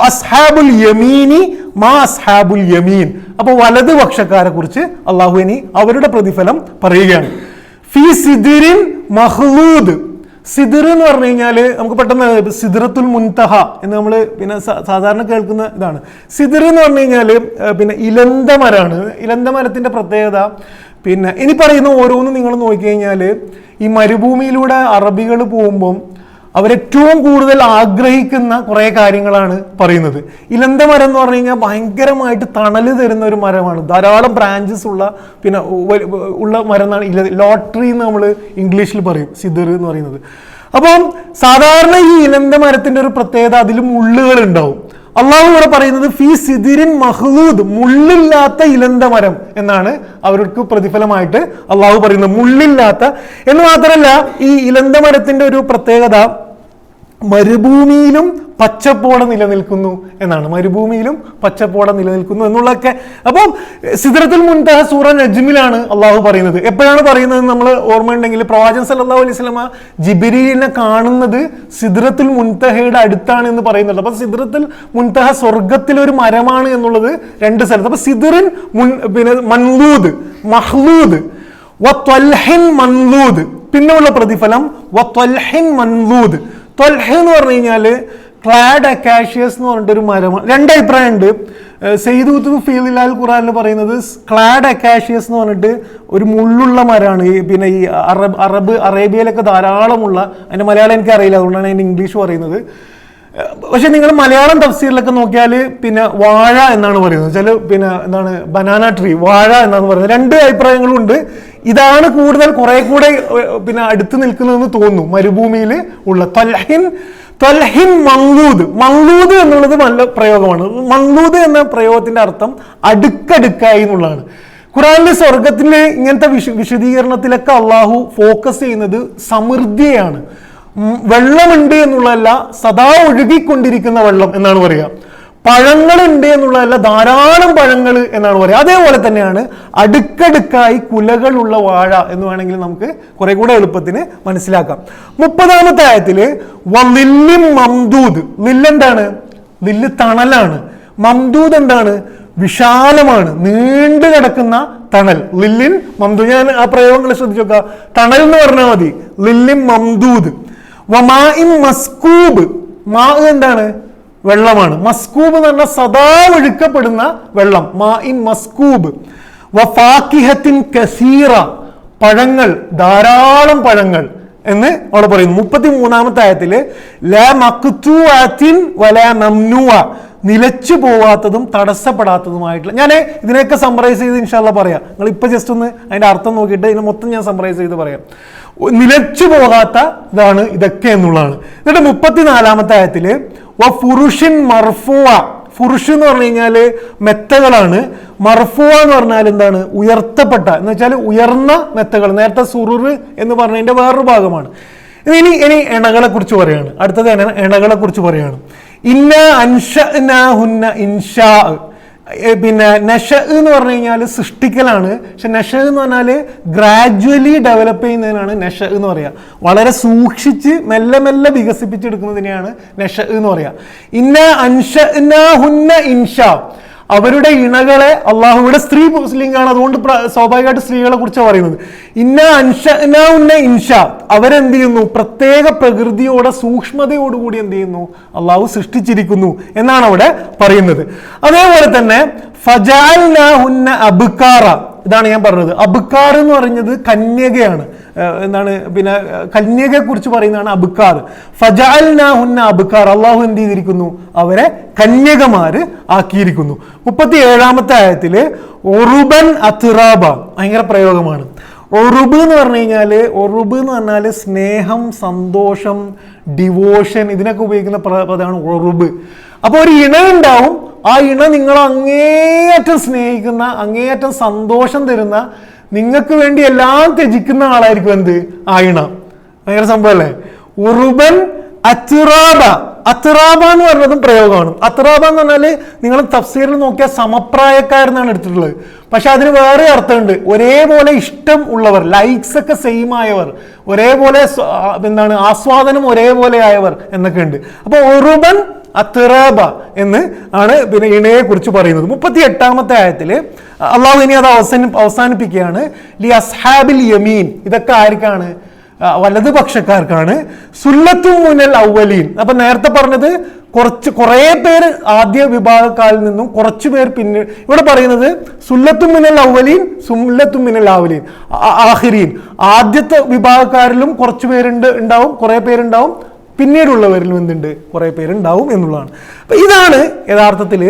അസ്ഹാബുൽ യമീനി മാ അസ്ഹാബുൽ യമീൻ. അപ്പൊ വലത് പക്ഷക്കാരെ കുറിച്ച് അള്ളാഹു ഇനി അവരുടെ പ്രതിഫലം പറയുകയാണ്. ഫീ സിദ്റിൻ മഖ്ലൂദ്. സിദ്ർ എന്ന് പറഞ്ഞു കഴിഞ്ഞാല് നമുക്ക് പെട്ടെന്ന് സിദ്റത്തുൽ മുൻതഹ എന്ന് നമ്മൾ പിന്നെ സാധാരണ കേൾക്കുന്ന ഇതാണ്. സിദ്ർ എന്ന് പറഞ്ഞു കഴിഞ്ഞാല് പിന്നെ ഇലന്ത മരമാണ്. ഇലന്ത മരത്തിന്റെ പ്രത്യേകത പിന്നെ ഇനി പറയുന്ന ഓരോന്നും നിങ്ങൾ നോക്കിക്കഴിഞ്ഞാൽ ഈ മരുഭൂമിയിലൂടെ അറബികൾ പോകുമ്പം അവരേറ്റവും കൂടുതൽ ആഗ്രഹിക്കുന്ന കുറേ കാര്യങ്ങളാണ് പറയുന്നത്. ഇലന്ത മരം എന്ന് പറഞ്ഞു കഴിഞ്ഞാൽ ഭയങ്കരമായിട്ട് തണല് തരുന്ന ഒരു മരമാണ്. ധാരാളം ബ്രാഞ്ചസ് ഉള്ള പിന്നെ ഉള്ള മരം എന്നാണ് ലോട്ടറി എന്ന് നമ്മൾ ഇംഗ്ലീഷിൽ പറയും സിദ്ർ എന്ന് പറയുന്നത്. അപ്പം സാധാരണ ഈ ഇലന്ത മരത്തിന്റെ ഒരു പ്രത്യേകത അതിൽ മുള്ളുകൾ ഉണ്ടാവും. അള്ളാഹു ഇവിടെ പറയുന്നത് ഫീ സിദിരിൻ മഖ്ലൂദ്, മുള്ളില്ലാത്ത ഇലന്ത മരം എന്നാണ് അവർക്ക് പ്രതിഫലമായിട്ട് അള്ളാഹു പറയുന്നത്. മുള്ളില്ലാത്ത എന്ന് മാത്രമല്ല, ഈ ഇലന്ത മരത്തിന്റെ ഒരു പ്രത്യേകത മരുഭൂമിയിലും പച്ചപ്പോടെ നിലനിൽക്കുന്നു എന്നാണ്. മരുഭൂമിയിലും പച്ചപ്പോടെ നിലനിൽക്കുന്നു എന്നുള്ളതൊക്കെ. അപ്പം സിദ്റത്തുൽ മുൻതഹ സൂറ നജ്മിലാണ് അള്ളാഹു പറയുന്നത്. എപ്പോഴാണ് പറയുന്നത് നമ്മൾ ഓർമ്മയുണ്ടെങ്കിൽ പ്രവാചകൻ സല്ലല്ലാഹു അലൈഹി വസല്ലമ ജിബ്രീലിനെ കാണുന്നത് സിദ്റത്തുൽ മുൻതഹയുടെ അടുത്താണ് എന്ന് പറയുന്നുണ്ട്. അപ്പൊ സിദ്റത്തുൽ മുൻതഹ സ്വർഗത്തിലൊരു മരമാണ് എന്നുള്ളത് രണ്ട് സ്ഥലത്ത്. അപ്പൊ സിദ്റിൻ പിന്നെ മൻലൂദ് മഹ്ലൂദ് വത്വൽഹിൻ മൻലൂദ്. പിന്നെ ഉള്ള പ്രതിഫലം വത്വൽഹിൻ മൻലൂദ്. ത്വൽഹ എന്ന് പറഞ്ഞു കഴിഞ്ഞാല് ക്ലാഡ് അക്കാഷിയസ് എന്ന് പറഞ്ഞിട്ടൊരു മരമാണ്. രണ്ട് അഭിപ്രായം ഉണ്ട്. സെയ്ദ് ഫീലിലാൽ ഖുറാനിൽ പറയുന്നത് ക്ലാഡ് അക്കാഷിയസ് എന്ന് പറഞ്ഞിട്ട് ഒരു മുള്ളുള്ള മരമാണ്. ഈ പിന്നെ ഈ അറേബ്യയിലൊക്കെ ധാരാളമുള്ള, അതിന്റെ മലയാളം എനിക്ക് അറിയില്ല, അതുകൊണ്ടാണ് അതിന്റെ ഇംഗ്ലീഷ് പറയുന്നത്. പക്ഷെ നിങ്ങൾ മലയാളം തഫ്സീറിലൊക്കെ നോക്കിയാൽ പിന്നെ വാഴ എന്നാണ് പറയുന്നത്. ചില പിന്നെ എന്താണ് ബനാന ട്രീ, വാഴ എന്നാണ് പറയുന്നത്. രണ്ട് അഭിപ്രായങ്ങളും ഉണ്ട്. ഇതാണ് കൂടുതൽ കുറെ കൂടെ പിന്നെ അടുത്ത് നിൽക്കുന്നതെന്ന് തോന്നുന്നു. മരുഭൂമിയിൽ ഉള്ള ത്വൽഹിൻ മംലൂദ്. മംലൂദ് എന്നുള്ളത് നല്ല പ്രയോഗമാണ്. മംലൂദ് എന്ന പ്രയോഗത്തിന്റെ അർത്ഥം അടുക്കടുക്കായി എന്നുള്ളതാണ്. ഖുറാനിലെ സ്വർഗത്തിലെ ഇങ്ങനത്തെ വിശദീകരണത്തിലൊക്കെ അള്ളാഹു ഫോക്കസ് ചെയ്യുന്നത് സമൃദ്ധിയാണ്. വെള്ളമുണ്ട് എന്നുള്ളതല്ല, സദാ ഒഴുകിക്കൊണ്ടിരിക്കുന്ന വെള്ളം എന്നാണ് പറയുക. പഴങ്ങളുണ്ട് എന്നുള്ളതല്ല, ധാരാളം പഴങ്ങൾ എന്നാണ് പറയുക. അതേപോലെ തന്നെയാണ് അടുക്കടുക്കായി കുലകളുള്ള വാഴ എന്ന് വേണമെങ്കിൽ നമുക്ക് കുറെ കൂടെ എളുപ്പത്തിന് മനസ്സിലാക്കാം. 30-ാമത്തെ ആയത്തില് വല്ലിൻ മംദൂദ്. ലില്ലെന്താണ്? ലില്ല് തണലാണ്. മംദൂദ് എന്താണ്? വിശാലമാണ്, നീണ്ടു കിടക്കുന്ന തണൽ. ലില്ലിൻ മംദൂദ്. ഞാൻ ആ പ്രയോഗങ്ങൾ ശ്രദ്ധിച്ചു നോക്കുക. തണൽ എന്ന് പറഞ്ഞാൽ മതി. ലില്ലിൻ മംദൂദ്. വമാഇൻ മസ്കൂബ്. മാ എന്താണ്? വെള്ളമാണ്. മസ്കൂബ് എന്ന് പറഞ്ഞാൽ സദാ ഒഴുക്കപ്പെടുന്ന വെള്ളം. മാഇൻ മസ്കൂബ്. വഫാക്കിഹത്തിൻ കസീറ. പഴങ്ങൾ, ധാരാളം പഴങ്ങൾ എന്ന് അവിടെ പറയുന്നു. 33-ാമത്തെ ആയത്തില് ലാ മഖ്തൂഅത്തിൻ വലാ മംനൂഅ. നിലച്ചു പോവാത്തതും തടസ്സപ്പെടാത്തതുമായിട്ടുള്ള. ഞാൻ ഇതിനെയൊക്കെ സമ്മറൈസ് ചെയ്ത് ഇൻഷാല്ലാ പറയാം. നിങ്ങൾ ഇപ്പൊ ജസ്റ്റ് ഒന്ന് അതിന്റെ അർത്ഥം നോക്കിയിട്ട് ഇതിനെ മൊത്തം ഞാൻ സമ്മറൈസ് ചെയ്ത് പറയാം. നിലച്ചു പോകാത്ത ഇതാണ് ഇതൊക്കെ എന്നുള്ളതാണ്. എന്നിട്ട് 34-ാമത്തെ ആയത്തില് ഫുറുഷിൻ മർഫുവ. ഫുറുഷ് എന്ന് പറഞ്ഞു കഴിഞ്ഞാല് മെത്തകളാണ്. മർഫുവ എന്ന് പറഞ്ഞാൽ എന്താണ്? ഉയർത്തപ്പെട്ട എന്ന് വെച്ചാൽ ഉയർന്ന മെത്തകൾ. നേരത്തെ സുറുറ് എന്ന് പറഞ്ഞതിന്റെ വേറൊരു ഭാഗമാണ്. ഇനി എണകളെ കുറിച്ച് പറയാണ്. അടുത്തത് എണകളെ കുറിച്ച് പറയാണ്. ഇന്ന അൻഷഅനാഹുന്ന ഇൻഷാ. പിന്നെ നഷ എന്ന് പറഞ്ഞു കഴിഞ്ഞാൽ സൃഷ്ടിക്കലാണ്. പക്ഷെ നഷ എന്ന് പറഞ്ഞാൽ ഗ്രാജുവലി ഡെവലപ്പ് ചെയ്യുന്നതിനാണ് നഷ എന്ന് പറയുക. വളരെ സൂക്ഷിച്ച് മെല്ലെ മെല്ലെ വികസിപ്പിച്ചെടുക്കുന്നതിനെയാണ് നഷ എന്ന് പറയുക. ഇന്ന അൻഷഅനാഹുന്ന ഇൻഷാ. അവരുടെ ഇണകളെ അള്ളാഹുവിടെ സ്ത്രീ ലിംഗാണ്, അതുകൊണ്ട് സ്വാഭാവികമായിട്ട് സ്ത്രീകളെ കുറിച്ചാണ് പറയുന്നത്. ഇൻഷ അവരെന്ത് ചെയ്യുന്നു, പ്രത്യേക പ്രകൃതിയോടെ സൂക്ഷ്മതയോടുകൂടി എന്ത് ചെയ്യുന്നു, അള്ളാഹു സൃഷ്ടിച്ചിരിക്കുന്നു എന്നാണ് അവിടെ പറയുന്നത്. അതേപോലെ തന്നെ ഫജഅൽനാഹുന്ന അബ്കാറ, ഇതാണ് ഞാൻ പറഞ്ഞത്. അബ്കാർ എന്ന് പറയുന്നത് കന്യകയാണ്. എന്താണ്, പിന്നെ കന്യകയെ കുറിച്ച് പറയുന്നതാണ് അബ്കാർ. ഫജഅൽനാഹുന്ന അബ്കാർ, അള്ളാഹു എന്ത് ചെയ്തിരിക്കുന്നു, അവരെ കന്യകമാര് ആക്കിയിരിക്കുന്നു. 37-ാമത്തെ ആയത്തില് ഒറുബൻ അത്റാബ, ഭയങ്കര പ്രയോഗമാണ്. ഒറുബ് എന്ന് പറഞ്ഞു കഴിഞ്ഞാല് സ്നേഹം, സന്തോഷം, ഡിവോഷൻ, ഇതിനൊക്കെ ഉപയോഗിക്കുന്ന പദമാണ് ഒറുബ്. അപ്പൊ ഒരു ഇണ ഉണ്ടാവും, ആ ഇണ നിങ്ങൾ അങ്ങേയറ്റം സ്നേഹിക്കുന്ന, അങ്ങേയറ്റം സന്തോഷം തരുന്ന, നിങ്ങൾക്ക് വേണ്ടി എല്ലാം ത്യജിക്കുന്ന ആളായിരിക്കും എന്ത്, ആ ഇണ. ഭയങ്കര സംഭവല്ലേ. ഉറുബൻ അത്റാബ, അത്റാബ എന്ന് പറയുന്നതും പ്രയോഗമാണ്. അത്റാബ എന്ന് പറഞ്ഞാല് നിങ്ങൾ തഫ്സീറിൽ നോക്കിയാൽ സമപ്രായക്കാരെന്നാണ് എടുത്തിട്ടുള്ളത്. പക്ഷെ അതിന് വേറെ അർത്ഥമുണ്ട്. ഒരേപോലെ ഇഷ്ടം ഉള്ളവർ, ലൈക്സ് ഒക്കെ സെയിം ആയവർ, ഒരേപോലെ എന്താണ് ആസ്വാദനം ഒരേപോലെ ആയവർ എന്നൊക്കെ ഉണ്ട്. അപ്പൊ ഉറുബൻ അത്റാബ എന്ന് ആണ് പിന്നെ ഇണയെ കുറിച്ച് പറയുന്നത്. 38-ാമത്തെ ആയത്തില് അള്ളാഹു ഇനി അത് അവസാനിപ്പിക്കുകയാണ്. ലി അസ്ഹാബിൽ യമീൻ, ഇതൊക്കെ ആർക്കാണ്, വലതുപക്ഷക്കാർക്കാണ്. സുല്ലത്തും മുനൽ അവലീൻ, അപ്പൊ നേരത്തെ പറഞ്ഞത് കുറെ പേര് ആദ്യ വിഭാഗക്കാരിൽ നിന്നും കുറച്ചു പേർ പിന്നെ, ഇവിടെ പറയുന്നത് സുല്ലത്തും മിനൽ അവലീൻ സുല്ലത്തും മിനൽ ആഖിരീൻ, ആദ്യത്തെ വിഭാഗക്കാരിലും കുറച്ചു ഉണ്ടാവും, കുറെ പേരുണ്ടാവും, പിന്നീടുള്ളവരിലും എന്തുണ്ട്, കുറെ പേരുണ്ടാവും എന്നുള്ളതാണ്. അപ്പൊ ഇതാണ് യഥാർത്ഥത്തില്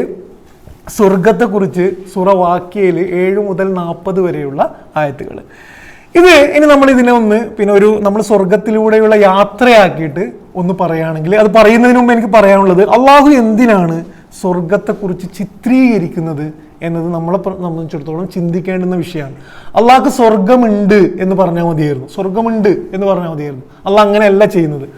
സ്വർഗത്തെക്കുറിച്ച് സൂറ വാഖിയയിൽ 7 മുതൽ 40 വരെയുള്ള ആയത്തുകൾ. ഇത് ഇനി നമ്മൾ ഇതിനെ പിന്നെ നമ്മൾ സ്വർഗത്തിലൂടെയുള്ള യാത്രയാക്കിയിട്ട് ഒന്ന് പറയുകയാണെങ്കിൽ, അത് പറയുന്നതിന് മുമ്പ് എനിക്ക് പറയാനുള്ളത്, അള്ളാഹു എന്തിനാണ് സ്വർഗത്തെക്കുറിച്ച് ചിത്രീകരിക്കുന്നത് എന്നത് നമ്മളെ സംബന്ധിച്ചിടത്തോളം ചിന്തിക്കേണ്ടുന്ന വിഷയമാണ്. അള്ളാഹ്ക്ക് സ്വർഗമുണ്ട് എന്ന് പറഞ്ഞാൽ മതിയായിരുന്നു, സ്വർഗമുണ്ട് എന്ന് പറഞ്ഞാൽ മതിയായിരുന്നു. അള്ളാഹ് അങ്ങനെയല്ല ചെയ്യുന്നത്.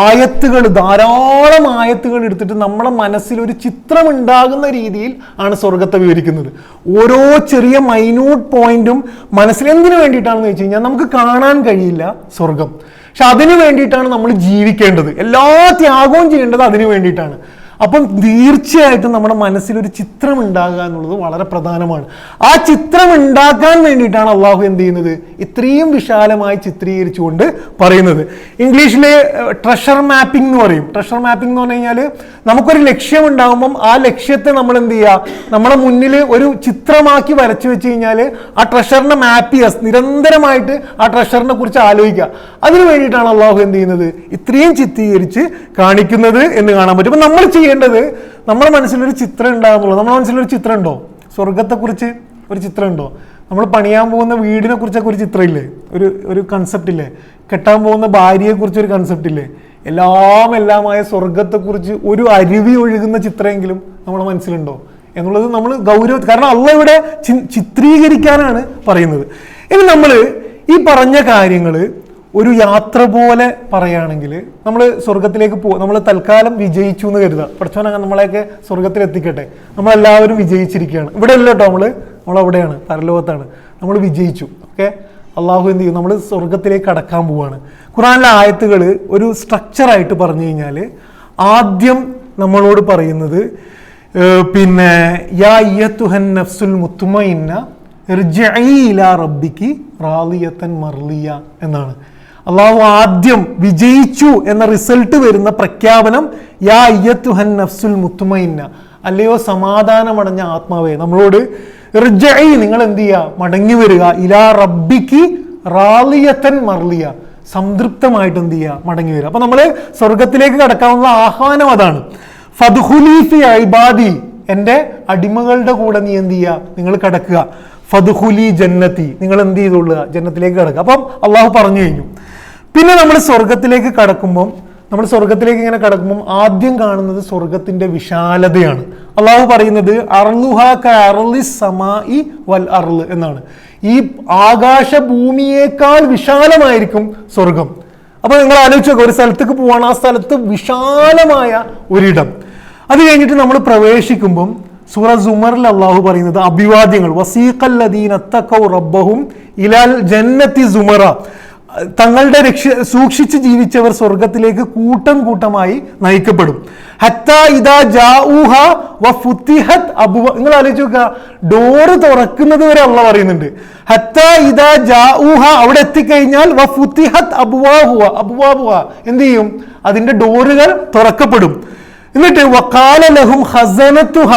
ആയത്തുകൾ, ധാരാളം ആയത്തുകൾ എടുത്തിട്ട് നമ്മളെ മനസ്സിൽ ഒരു ചിത്രം ഉണ്ടാകുന്ന രീതിയിൽ ആണ് സ്വർഗത്തെ വിവരിക്കുന്നത്. ഓരോ ചെറിയ മൈന്യൂട്ട് പോയിന്റും മനസ്സിൽ എന്തിനു വേണ്ടിയിട്ടാണെന്ന് വെച്ച് കഴിഞ്ഞാൽ നമുക്ക് കാണാൻ കഴിയില്ല സ്വർഗം, പക്ഷെ അതിനു വേണ്ടിയിട്ടാണ് നമ്മൾ ജീവിക്കേണ്ടത്. എല്ലാ ത്യാഗവും ചെയ്യേണ്ടത് അതിനു വേണ്ടിയിട്ടാണ്. അപ്പം തീർച്ചയായിട്ടും നമ്മുടെ മനസ്സിലൊരു ചിത്രം ഉണ്ടാകുക എന്നുള്ളത് വളരെ പ്രധാനമാണ്. ആ ചിത്രം ഉണ്ടാക്കാൻ വേണ്ടിയിട്ടാണ് അള്ളാഹു എന്ത് ചെയ്യുന്നത്, ഇത്രയും വിശാലമായി ചിത്രീകരിച്ചുകൊണ്ട് പറയുന്നത്. ഇംഗ്ലീഷിലെ ട്രഷർ മാപ്പിംഗ് എന്ന് പറയും. ട്രഷർ മാപ്പിംഗ് എന്ന് പറഞ്ഞു കഴിഞ്ഞാൽ നമുക്കൊരു ലക്ഷ്യം ഉണ്ടാകുമ്പം ആ ലക്ഷ്യത്തെ നമ്മൾ എന്ത് ചെയ്യുക, നമ്മുടെ മുന്നിൽ ഒരു ചിത്രമാക്കി വരച്ചു വെച്ച് കഴിഞ്ഞാൽ ആ ട്രഷറിനെ മാപ്പ് ചെയ്യുക, നിരന്തരമായിട്ട് ആ ട്രഷറിനെ കുറിച്ച് ആലോചിക്കുക. അതിനു വേണ്ടിയിട്ടാണ് അള്ളാഹു എന്ത് ചെയ്യുന്നത്, ഇത്രയും ചിത്രീകരിച്ച് കാണിക്കുന്നത് എന്ന് കാണാൻ പറ്റും. അപ്പം നമ്മൾ ചെയ്യേണ്ടത്, നമ്മുടെ മനസ്സിലൊരു ചിത്രം ഉണ്ടാകുന്നുള്ളൂ. നമ്മുടെ മനസ്സിലൊരു ചിത്രം ഉണ്ടോ, സ്വർഗത്തെക്കുറിച്ച് ഒരു ചിത്രം ഉണ്ടോ? നമ്മൾ പണിയാൻ പോകുന്ന വീടിനെ കുറിച്ചൊക്കെ ഒരു ചിത്രം ഇല്ലേ, ഒരു കൺസെപ്റ്റ് ഇല്ലേ? കെട്ടാൻ പോകുന്ന ഭാര്യയെ കുറിച്ച് ഒരു കൺസെപ്റ്റ് ഇല്ലേ? എല്ലാമായ സ്വർഗത്തെക്കുറിച്ച് ഒരു അരുവി ഒഴുകുന്ന ചിത്രമെങ്കിലും നമ്മുടെ മനസ്സിലുണ്ടോ എന്നുള്ളത് നമ്മൾ കാരണം അള്ളാഹ് ഇവിടെ ചിത്രീകരിക്കാനാണ് പറയുന്നത്. ഇനി നമ്മൾ ഈ പറഞ്ഞ കാര്യങ്ങൾ ഒരു യാത്ര പോലെ പറയുകയാണെങ്കിൽ, നമ്മൾ സ്വർഗത്തിലേക്ക് നമ്മൾ തൽക്കാലം വിജയിച്ചു എന്ന് കരുതാം. പഠിച്ചവനങ്ങനെ നമ്മളെയൊക്കെ സ്വർഗത്തിൽ എത്തിക്കട്ടെ. നമ്മളെല്ലാവരും വിജയിച്ചിരിക്കുകയാണ്. ഇവിടെ അല്ല കേട്ടോ, നമ്മളവിടെയാണ്, പരലോകത്താണ്. നമ്മൾ വിജയിച്ചു. ഓക്കെ, അള്ളാഹു എന്ത് ചെയ്യും, നമ്മൾ സ്വർഗത്തിലേക്ക് കടക്കാൻ പോവാണ്. ഖുർആനിലെ ആയത്തുകൾ ഒരു സ്ട്രക്ചറായിട്ട് പറഞ്ഞു കഴിഞ്ഞാൽ, ആദ്യം നമ്മളോട് പറയുന്നത് പിന്നെ യാ അയ്യത്തുഹൻ നഫ്സുൽ മുത്മഇന്ന ഇർജിഇ ഇലാ റബ്ബികി റാളിയത്തൻ മർളിയ എന്നാണ്. അള്ളാഹു ആദ്യം വിജയിച്ചു എന്ന റിസൾട്ട് വരുന്ന പ്രഖ്യാപനം, യാ അയ്യത്തുഹൻ നഫ്സുൽ മുത്മഇന്ന, അല്ലയോ സമാധാനമടഞ്ഞ ആത്മാവേ, നമ്മളോട് ഇർജിഇ, നിങ്ങൾ എന്ത് ചെയ്യുക, മടങ്ങി വരിക, ഇലാ റബ്ബികി റാളിയത്തൻ മർളിയ, സംതൃപ്തമായിട്ട് എന്ത് ചെയ്യുക, മടങ്ങി വരിക. അപ്പൊ നമ്മൾ സ്വർഗത്തിലേക്ക് കടക്കാവുന്ന ആഹ്വാനം അതാണ്. ഫദ്ഖുലി ഫി ഇബാദി, എൻ്റെ അടിമകളുടെ കൂടെ നീ എന്ത് ചെയ്യുക, നിങ്ങൾ കടക്കുക. ഫദ്ഖുലി ജന്നത്തി, നിങ്ങൾ എന്ത് ചെയ്തുകൊള്ളുക, ജന്നത്തിലേക്ക് കടക്കുക. അപ്പം അള്ളാഹു പറഞ്ഞു കഴിഞ്ഞു. പിന്നെ നമ്മൾ സ്വർഗത്തിലേക്ക് ഇങ്ങനെ കടക്കുമ്പോൾ ആദ്യം കാണുന്നത് സ്വർഗത്തിന്റെ വിശാലതയാണ്. അള്ളാഹു പറയുന്നത് അർലുഹാ കഅർലിസ് സമാഇ വൽ അർള് എന്നാണ്. ഈ ആകാശ ഭൂമിയേക്കാൾ വിശാലമായിരിക്കും സ്വർഗം. അപ്പൊ നിങ്ങൾ ആലോചിച്ച് നോക്കുക, ഒരു സ്ഥലത്തേക്ക് പോവാണ്, ആ സ്ഥലത്ത് വിശാലമായ ഒരിടം. അത് കഴിഞ്ഞിട്ട് നമ്മൾ പ്രവേശിക്കുമ്പം സൂറ സുമറിൽ അള്ളാഹു പറയുന്നത് അഭിവാദ്യങ്ങൾ, വസീഖല്ലദീന തഖൗ റബ്ബഹും ഇലൽ ജന്നത്തി സുമറ, തങ്ങളുടെ സൂക്ഷിച്ച് ജീവിച്ചവർ സ്വർഗത്തിലേക്ക് കൂട്ടം കൂട്ടമായി നയിക്കപ്പെടും. ഹത്താ ഇദാ ജാഊഹ വഫുതിഹത് അബ്വാ, നിങ്ങൾ ആലോചിച്ച് നോക്കുക, ഡോറ് തുറക്കുന്നത് വരെ അള്ളാഹ് പറയുന്നുണ്ട്. ഹത്താ ഇദാ ജാഊഹ, അവിടെ എത്തിക്കഴിഞ്ഞാൽ വഫുതിഹത് അബ്വാബുഹ, എന്ത് ചെയ്യും? അതിന്റെ ഡോറുകൾ തുറക്കപ്പെടും. എന്നിട്ട് വഖാല ലഹും ഖസനതുഹ,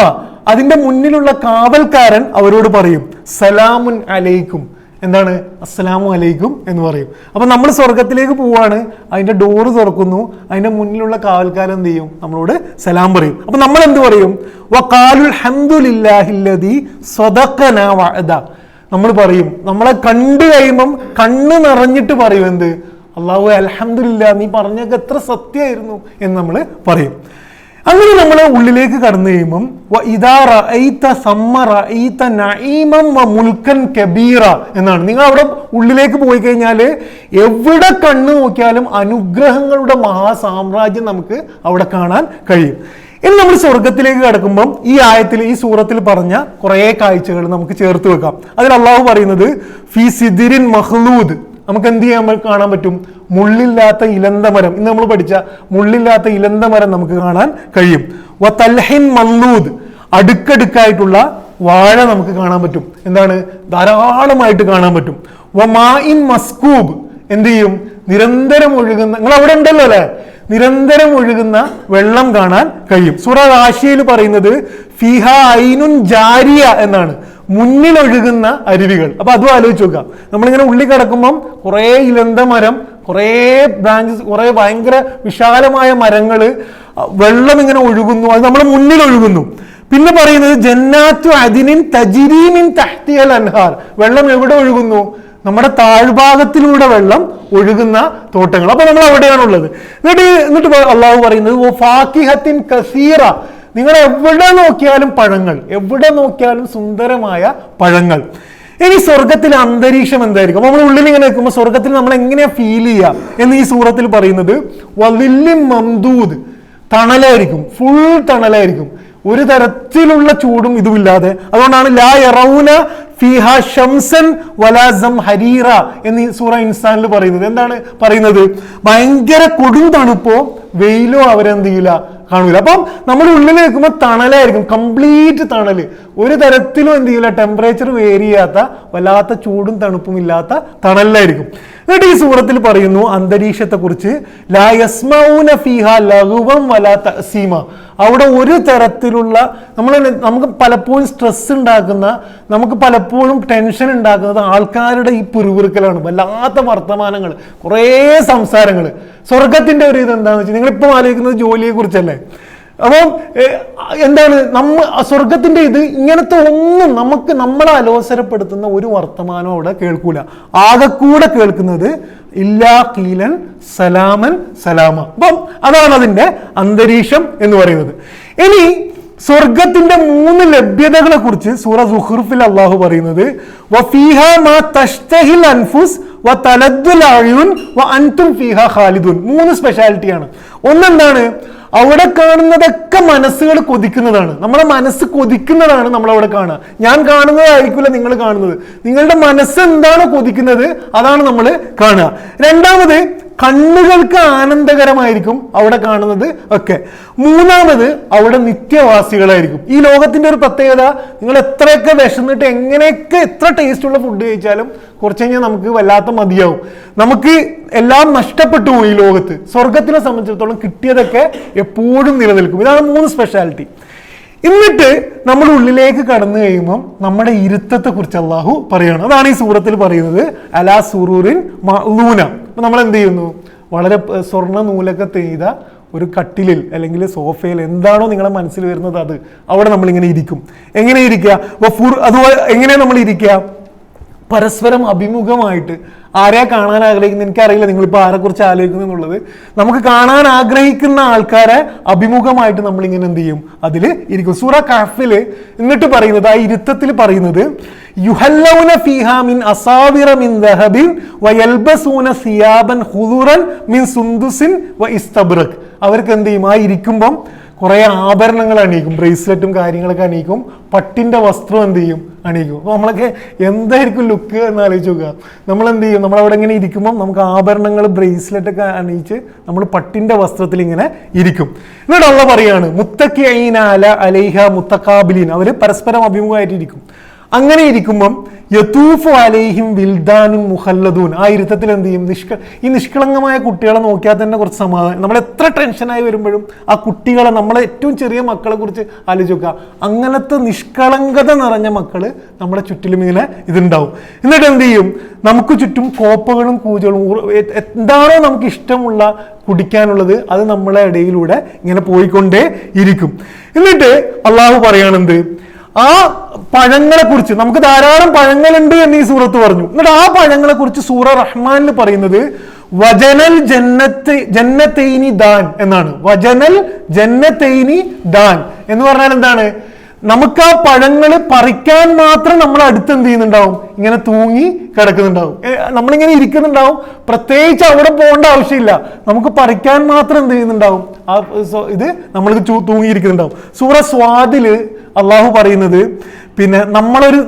അതിന്റെ മുന്നിലുള്ള കാവൽക്കാരൻ അവരോട് പറയും സലാമുൻ അലൈക്കും, എന്താണ്? അസ്സലാമു അലൈക്കും എന്ന് പറയും. അപ്പൊ നമ്മൾ സ്വർഗത്തിലേക്ക് പോവാണ്, അതിന്റെ ഡോറ് തുറക്കുന്നു, അതിന്റെ മുന്നിലുള്ള കാവൽക്കാരൻ എന്ത് ചെയ്യും? നമ്മളോട് സലാം പറയും. അപ്പൊ നമ്മൾ എന്ത് പറയും? വഖാലുൽ ഹംദുലില്ലാഹില്ലദീ സ്വദഖനാ വഅദ, നമ്മൾ പറയും, നമ്മളെ കണ്ടു കഴിയുമ്പം കണ്ണ് നിറഞ്ഞിട്ട് പറയും എന്ത്? അല്ലാഹു അൽഹംദുലില്ലാ, നീ പറഞ്ഞൊക്കെ എത്ര സത്യമായിരുന്നു എന്ന് നമ്മൾ പറയും. അങ്ങനെ നമ്മൾ ഉള്ളിലേക്ക് കടന്നു കഴിയുമ്പം എന്നാണ്. നിങ്ങൾ അവിടെ ഉള്ളിലേക്ക് പോയി കഴിഞ്ഞാൽ എവിടെ കണ്ണു നോക്കിയാലും അനുഗ്രഹങ്ങളുടെ മഹാസാമ്രാജ്യം നമുക്ക് അവിടെ കാണാൻ കഴിയും. ഇനി നമ്മൾ സ്വർഗത്തിലേക്ക് കടക്കുമ്പം ഈ ആയത്തിൽ, ഈ സൂറത്തിൽ പറഞ്ഞ കുറേ കാഴ്ചകൾ നമുക്ക് ചേർത്ത് വെക്കാം. അതിൽ അള്ളാഹു പറയുന്നത് ഫീ സിദിരിൻ മഖ്ലൂദ്, നമുക്ക് എന്ത് ചെയ്യാൻ കാണാൻ പറ്റും? മുള്ളില്ലാത്ത ഇലന്ത മരം. ഇന്ന് നമ്മൾ പഠിച്ച മുള്ളില്ലാത്ത ഇലന്ത മരം നമുക്ക് കാണാൻ കഴിയും. വതൽഹിൻ മല്ലൂദ്, അടുക്കടുക്കായിട്ടുള്ള വാഴ നമുക്ക് കാണാൻ പറ്റും. എന്താണ്? ധാരാളമായിട്ട് കാണാൻ പറ്റും. വമാഇൻ മസ്കൂബ്, എന്ത് ചെയ്യും? നിരന്തരം ഒഴുകുന്ന, നിങ്ങൾ അവിടെ ഉണ്ടല്ലോ അല്ലെ, നിരന്തരം ഒഴുകുന്ന വെള്ളം കാണാൻ കഴിയും. സൂറ ആശയിൽ പറയുന്നത് ഫിഹ ഐനുൻ ജാരിയ എന്നാണ്, മുന്നിൽ ഒഴുകുന്ന അരുവികൾ. അപ്പൊ അതും ആലോചിച്ച് നോക്കാം. നമ്മളിങ്ങനെ ഉള്ളി കിടക്കുമ്പം കുറേ ഇലന്ത മരം, കുറേ ബ്രാഞ്ചസ്, കുറേ ഭയങ്കര വിശാലമായ മരങ്ങള്, വെള്ളം ഇങ്ങനെ ഒഴുകുന്നു, അത് നമ്മുടെ മുന്നിൽ ഒഴുകുന്നു. പിന്നെ പറയുന്നത് ജന്നാത്തു അദിനിൻ തജ്രി മിൻ തഹ്തിഹൽ അൻഹാർ, വെള്ളം എവിടെ ഒഴുകുന്നു? നമ്മുടെ താഴ്ഭാഗത്തിലൂടെ വെള്ളം ഒഴുകുന്ന തോട്ടങ്ങൾ. അപ്പൊ നമ്മൾ അവിടെയാണുള്ളത്. എന്നിട്ട് അള്ളാഹു പറയുന്നത് ഓ ഫാക്കിഹത്തിൻ കസീറ, നിങ്ങൾ എവിടെ നോക്കിയാലും പഴങ്ങൾ, എവിടെ നോക്കിയാലും സുന്ദരമായ പഴങ്ങൾ. ഇനി സ്വർഗത്തിലെ അന്തരീക്ഷം എന്തായിരിക്കും? നമ്മൾ ഉള്ളിൽ ഇങ്ങനെ നിൽക്കുമ്പോൾ സ്വർഗത്തിൽ നമ്മൾ എങ്ങനെയാ ഫീൽ ചെയ്യുക എന്ന് ഈ സൂറത്തിൽ പറയുന്നത് വളില്ലിൻ മംദൂദ്, തണലായിരിക്കും, ഫുൾ തണലായിരിക്കും, ഒരു തരത്തിലുള്ള ചൂടും ഇതുമില്ലാതെ. അതുകൊണ്ടാണ് ലാ യറൗന ഫീഹ ഷംസൻ വലാ സംഹരീറ എന്ന് സൂറ ഇൻസാനിൽ പറയുന്നത്. എന്താണ് പറയുന്നത്? ഭയങ്കര കൊടും തണുപ്പോ വെയിലോ അവരെന്ത് ചെയ്യില്ല, കാണൂല. അപ്പം നമ്മൾ ഉള്ളിൽ നിൽക്കുമ്പോൾ തണലായിരിക്കും, കംപ്ലീറ്റ് തണല്, ഒരു തരത്തിലും എന്ത് ചെയ്യില്ല, ടെമ്പറേച്ചർ വേരി ചെയ്യാത്ത, വല്ലാത്ത ചൂടും തണുപ്പും ഇല്ലാത്ത തണലിലായിരിക്കും. എന്നിട്ട് ഈ സൂറത്തിൽ പറയുന്നു അന്തരീക്ഷത്തെ കുറിച്ച്, ലാ യസ്മഊന ഫീഹ ലഗ്വൻ വലാ തഅസീമ, അവിടെ ഒരു തരത്തിലുള്ള നമുക്ക് പലപ്പോഴും സ്ട്രെസ് ഉണ്ടാക്കുന്ന, നമുക്ക് പലപ്പോഴും ടെൻഷൻ ഉണ്ടാക്കുന്നത് ആൾക്കാരുടെ ഈ പിറുപിറുക്കലാണ്, വല്ലാത്ത വർത്തമാനങ്ങൾ, കുറേ സംസാരങ്ങൾ. സ്വർഗത്തിന്റെ ഒരു ഇത് എന്താണെന്ന് വെച്ചാൽ, നിങ്ങളിപ്പോൾ ആലോചിക്കുന്നത് ജോലിയെ കുറിച്ചല്ലേ. അപ്പം എന്താണ് സ്വർഗത്തിന്റെ ഇത്, ഇങ്ങനത്തെ ഒന്നും നമ്മളെ അലോസരപ്പെടുത്തുന്ന ഒരു വർത്തമാനം അവിടെ കേൾക്കൂല. ആകെക്കൂടെ കേൾക്കുന്നത് ഇല്ലാ ഖീലൻ സലാമൻ സലാമ. അപ്പം അതാണ് അതിന്റെ അന്തരീക്ഷം എന്ന് പറയുന്നത്. ഇനി സ്വർഗത്തിന്റെ 3 ലഭ്യതകളെ കുറിച്ച് സൂറ സുഖ്റുഫിൽ അള്ളാഹു പറയുന്നത് വഫീഹാ മാ തഷ്തഹിൽ അൻഫുസ് വതലദ്ദുൽ അയുൻ വഅൻതും ഫീഹാ ഖാലിദൂൻ. 3 സ്പെഷ്യാലിറ്റിയാണ്. ഒന്നെന്താണ്? അവിടെ കാണുന്നതൊക്കെ മനസ്സുകൾ കൊതിക്കുന്നതാണ്. നമ്മളെ മനസ്സ് കൊതിക്കുന്നതാണ് നമ്മളവിടെ കാണുക. ഞാൻ കാണുന്നതായിരിക്കില്ല നിങ്ങൾ കാണുന്നത്. നിങ്ങളുടെ മനസ്സ് എന്താണ് കൊതിക്കുന്നത് അതാണ് നമ്മൾ കാണുക. രണ്ടാമത്, കണ്ണുകൾക്ക് ആനന്ദകരമായിരിക്കും അവിടെ കാണുന്നത് ഒക്കെ. മൂന്നാമത്, അവിടെ നിത്യവാസികളായിരിക്കും. ഈ ലോകത്തിന്റെ ഒരു പ്രത്യേകത, നിങ്ങൾ എത്രയൊക്കെ വിശന്നിട്ട് എങ്ങനെയൊക്കെ എത്ര ടേസ്റ്റുള്ള ഫുഡ് കഴിച്ചാലും കുറച്ച് കഴിഞ്ഞാൽ നമുക്ക് വല്ലാത്ത മതിയാവും. നമുക്ക് എല്ലാം നഷ്ടപ്പെട്ടു പോയി ഈ ലോകത്ത്. സ്വർഗത്തിനെ സംബന്ധിച്ചിടത്തോളം കിട്ടിയതൊക്കെ എപ്പോഴും നിലനിൽക്കും. ഇതാണ് 3 സ്പെഷ്യാലിറ്റി. എന്നിട്ട് നമ്മൾ ഉള്ളിലേക്ക് കടന്നു കഴിയുമ്പോൾ നമ്മുടെ ഇരുത്തത്തെ കുറിച്ച് അള്ളാഹു പറയണം. അതാണ് ഈ സൂറത്തിൽ പറയുന്നത് അലാ സുറൂറിൻ മഅ്ലൂന. അപ്പൊ നമ്മൾ എന്ത് ചെയ്യുന്നു? വളരെ സ്വർണ്ണ നൂലൊക്കെ തെയ്ത ഒരു കട്ടിലിൽ അല്ലെങ്കിൽ സോഫയിൽ എന്താണോ നിങ്ങളെ മനസ്സിൽ വരുന്നത് അത് അവിടെ നമ്മളിങ്ങനെ ഇരിക്കും. എങ്ങനെ ഇരിക്കുക? അതുപോലെ എങ്ങനെയാണ് നമ്മൾ ഇരിക്കുക? പരസ്പരം അഭിമുഖമായിട്ട്. ആരെയാ കാണാൻ ആഗ്രഹിക്കുന്നത്? എനിക്കറിയില്ല നിങ്ങളിപ്പോൾ ആരെക്കുറിച്ച് ആലോചിക്കുന്നു എന്നുള്ളത്. നമുക്ക് കാണാൻ ആഗ്രഹിക്കുന്ന ആൾക്കാരെ അഭിമുഖമായിട്ട് നമ്മളിങ്ങനെ എന്ത് ചെയ്യും? അതിൽ ഇരിക്കും. സൂറ കഹ്ഫിൽ എന്നിട്ട് പറയുന്നത്, ആ ഇരുത്തത്തിൽ പറയുന്നത് യുഹല്ലൗന ഫീഹാ മിൻ അസാവിറ മിൻ ദഹബിൻ വയൽബസൂന സിയാബൻ ഖുദുറൻ മിൻ സുന്ദുസിൻ വഇസ്തബ്റഖ്. അവർക്ക് എന്ത് ചെയ്യും? ആ ഇരിക്കുമ്പം കുറേ ആഭരണങ്ങൾ അണിയിക്കും, ബ്രേസ്ലെറ്റും കാര്യങ്ങളൊക്കെ അണിയിക്കും, പട്ടിന്റെ വസ്ത്രം എന്ത് ചെയ്യും? അണിയിക്കും. അപ്പോൾ നമ്മളൊക്കെ എന്തായിരിക്കും ലുക്ക് എന്ന് ആലോചിച്ച് നോക്കുക. നമ്മൾ എന്ത് ചെയ്യും, നമ്മളവിടെ ഇങ്ങനെ ഇരിക്കുമ്പം നമുക്ക് ആഭരണങ്ങൾ ബ്രേസ്ലെറ്റ് ഒക്കെ അണിയിച്ച് നമ്മൾ പട്ടിന്റെ വസ്ത്രത്തിൽ ഇങ്ങനെ ഇരിക്കും. എന്നിട്ട് അള്ളാഹ് പറയാണ് മുത്തഖീന അലൈഹ മുത്തഖാബിലീൻ, അവർ പരസ്പരം അഭിമുഖമായിട്ടിരിക്കും. അങ്ങനെ ഇരിക്കുമ്പം യതൂഫു അലൈഹിം വിൽദാനുൻ മുഖല്ലദൂൻ, ആ ഇരുത്തത്തിൽ എന്ത് ചെയ്യും, ഈ നിഷ്കളങ്കമായ കുട്ടികളെ നോക്കിയാൽ തന്നെ കുറച്ച് സമാധാനം. നമ്മൾ എത്ര ടെൻഷനായി വരുമ്പോഴും ആ കുട്ടികളെ, നമ്മളെ ഏറ്റവും ചെറിയ മക്കളെ കുറിച്ച് ആലോചിച്ച് നോക്കുക. അങ്ങനത്തെ നിഷ്കളങ്കത നിറഞ്ഞ മക്കള് നമ്മുടെ ചുറ്റിലും ഇങ്ങനെ ഇതുണ്ടാവും. എന്നിട്ട് എന്ത് ചെയ്യും, നമുക്ക് ചുറ്റും കോപ്പകളും കൂജകളും എന്താണോ നമുക്ക് ഇഷ്ടമുള്ള കുടിക്കാനുള്ളത് അത് നമ്മളെ ഇടയിലൂടെ ഇങ്ങനെ പോയിക്കൊണ്ടേ ഇരിക്കും. എന്നിട്ട് അള്ളാഹു പറയാണെന്ത്, ആ പഴങ്ങളെ കുറിച്ച്, നമുക്ക് ധാരാളം പഴങ്ങളുണ്ട് എന്ന് ഈ സൂറത്ത് പറഞ്ഞു. എന്നിട്ട് ആ പഴങ്ങളെ കുറിച്ച് സൂറ റഹ്മാനിൽ പറയുന്നത് വജനൽ ജന്നത്തൈനി ദാൻ എന്നാണ്. വജനൽ ജന്നത്തൈനി ദാൻ എന്ന് പറഞ്ഞാൽ എന്താണ്, നമുക്ക് ആ പഴങ്ങൾ പറിക്കാൻ മാത്രം നമ്മൾ അടുത്ത് എന്ത് ചെയ്യുന്നുണ്ടാവും, ഇങ്ങനെ തൂങ്ങി കിടക്കുന്നുണ്ടാവും. നമ്മളിങ്ങനെ ഇരിക്കുന്നുണ്ടാവും, പ്രത്യേകിച്ച് അവിടെ പോകേണ്ട ആവശ്യമില്ല, നമുക്ക് പറിക്കാൻ മാത്രം എന്ത് ചെയ്യുന്നുണ്ടാവും, ആ ഇത് നമ്മൾക്ക് തൂങ്ങിയിരിക്കുന്നുണ്ടാവും. സൂറ സ്വാദില് അള്ളാഹു പറയുന്നത്, പിന്നെ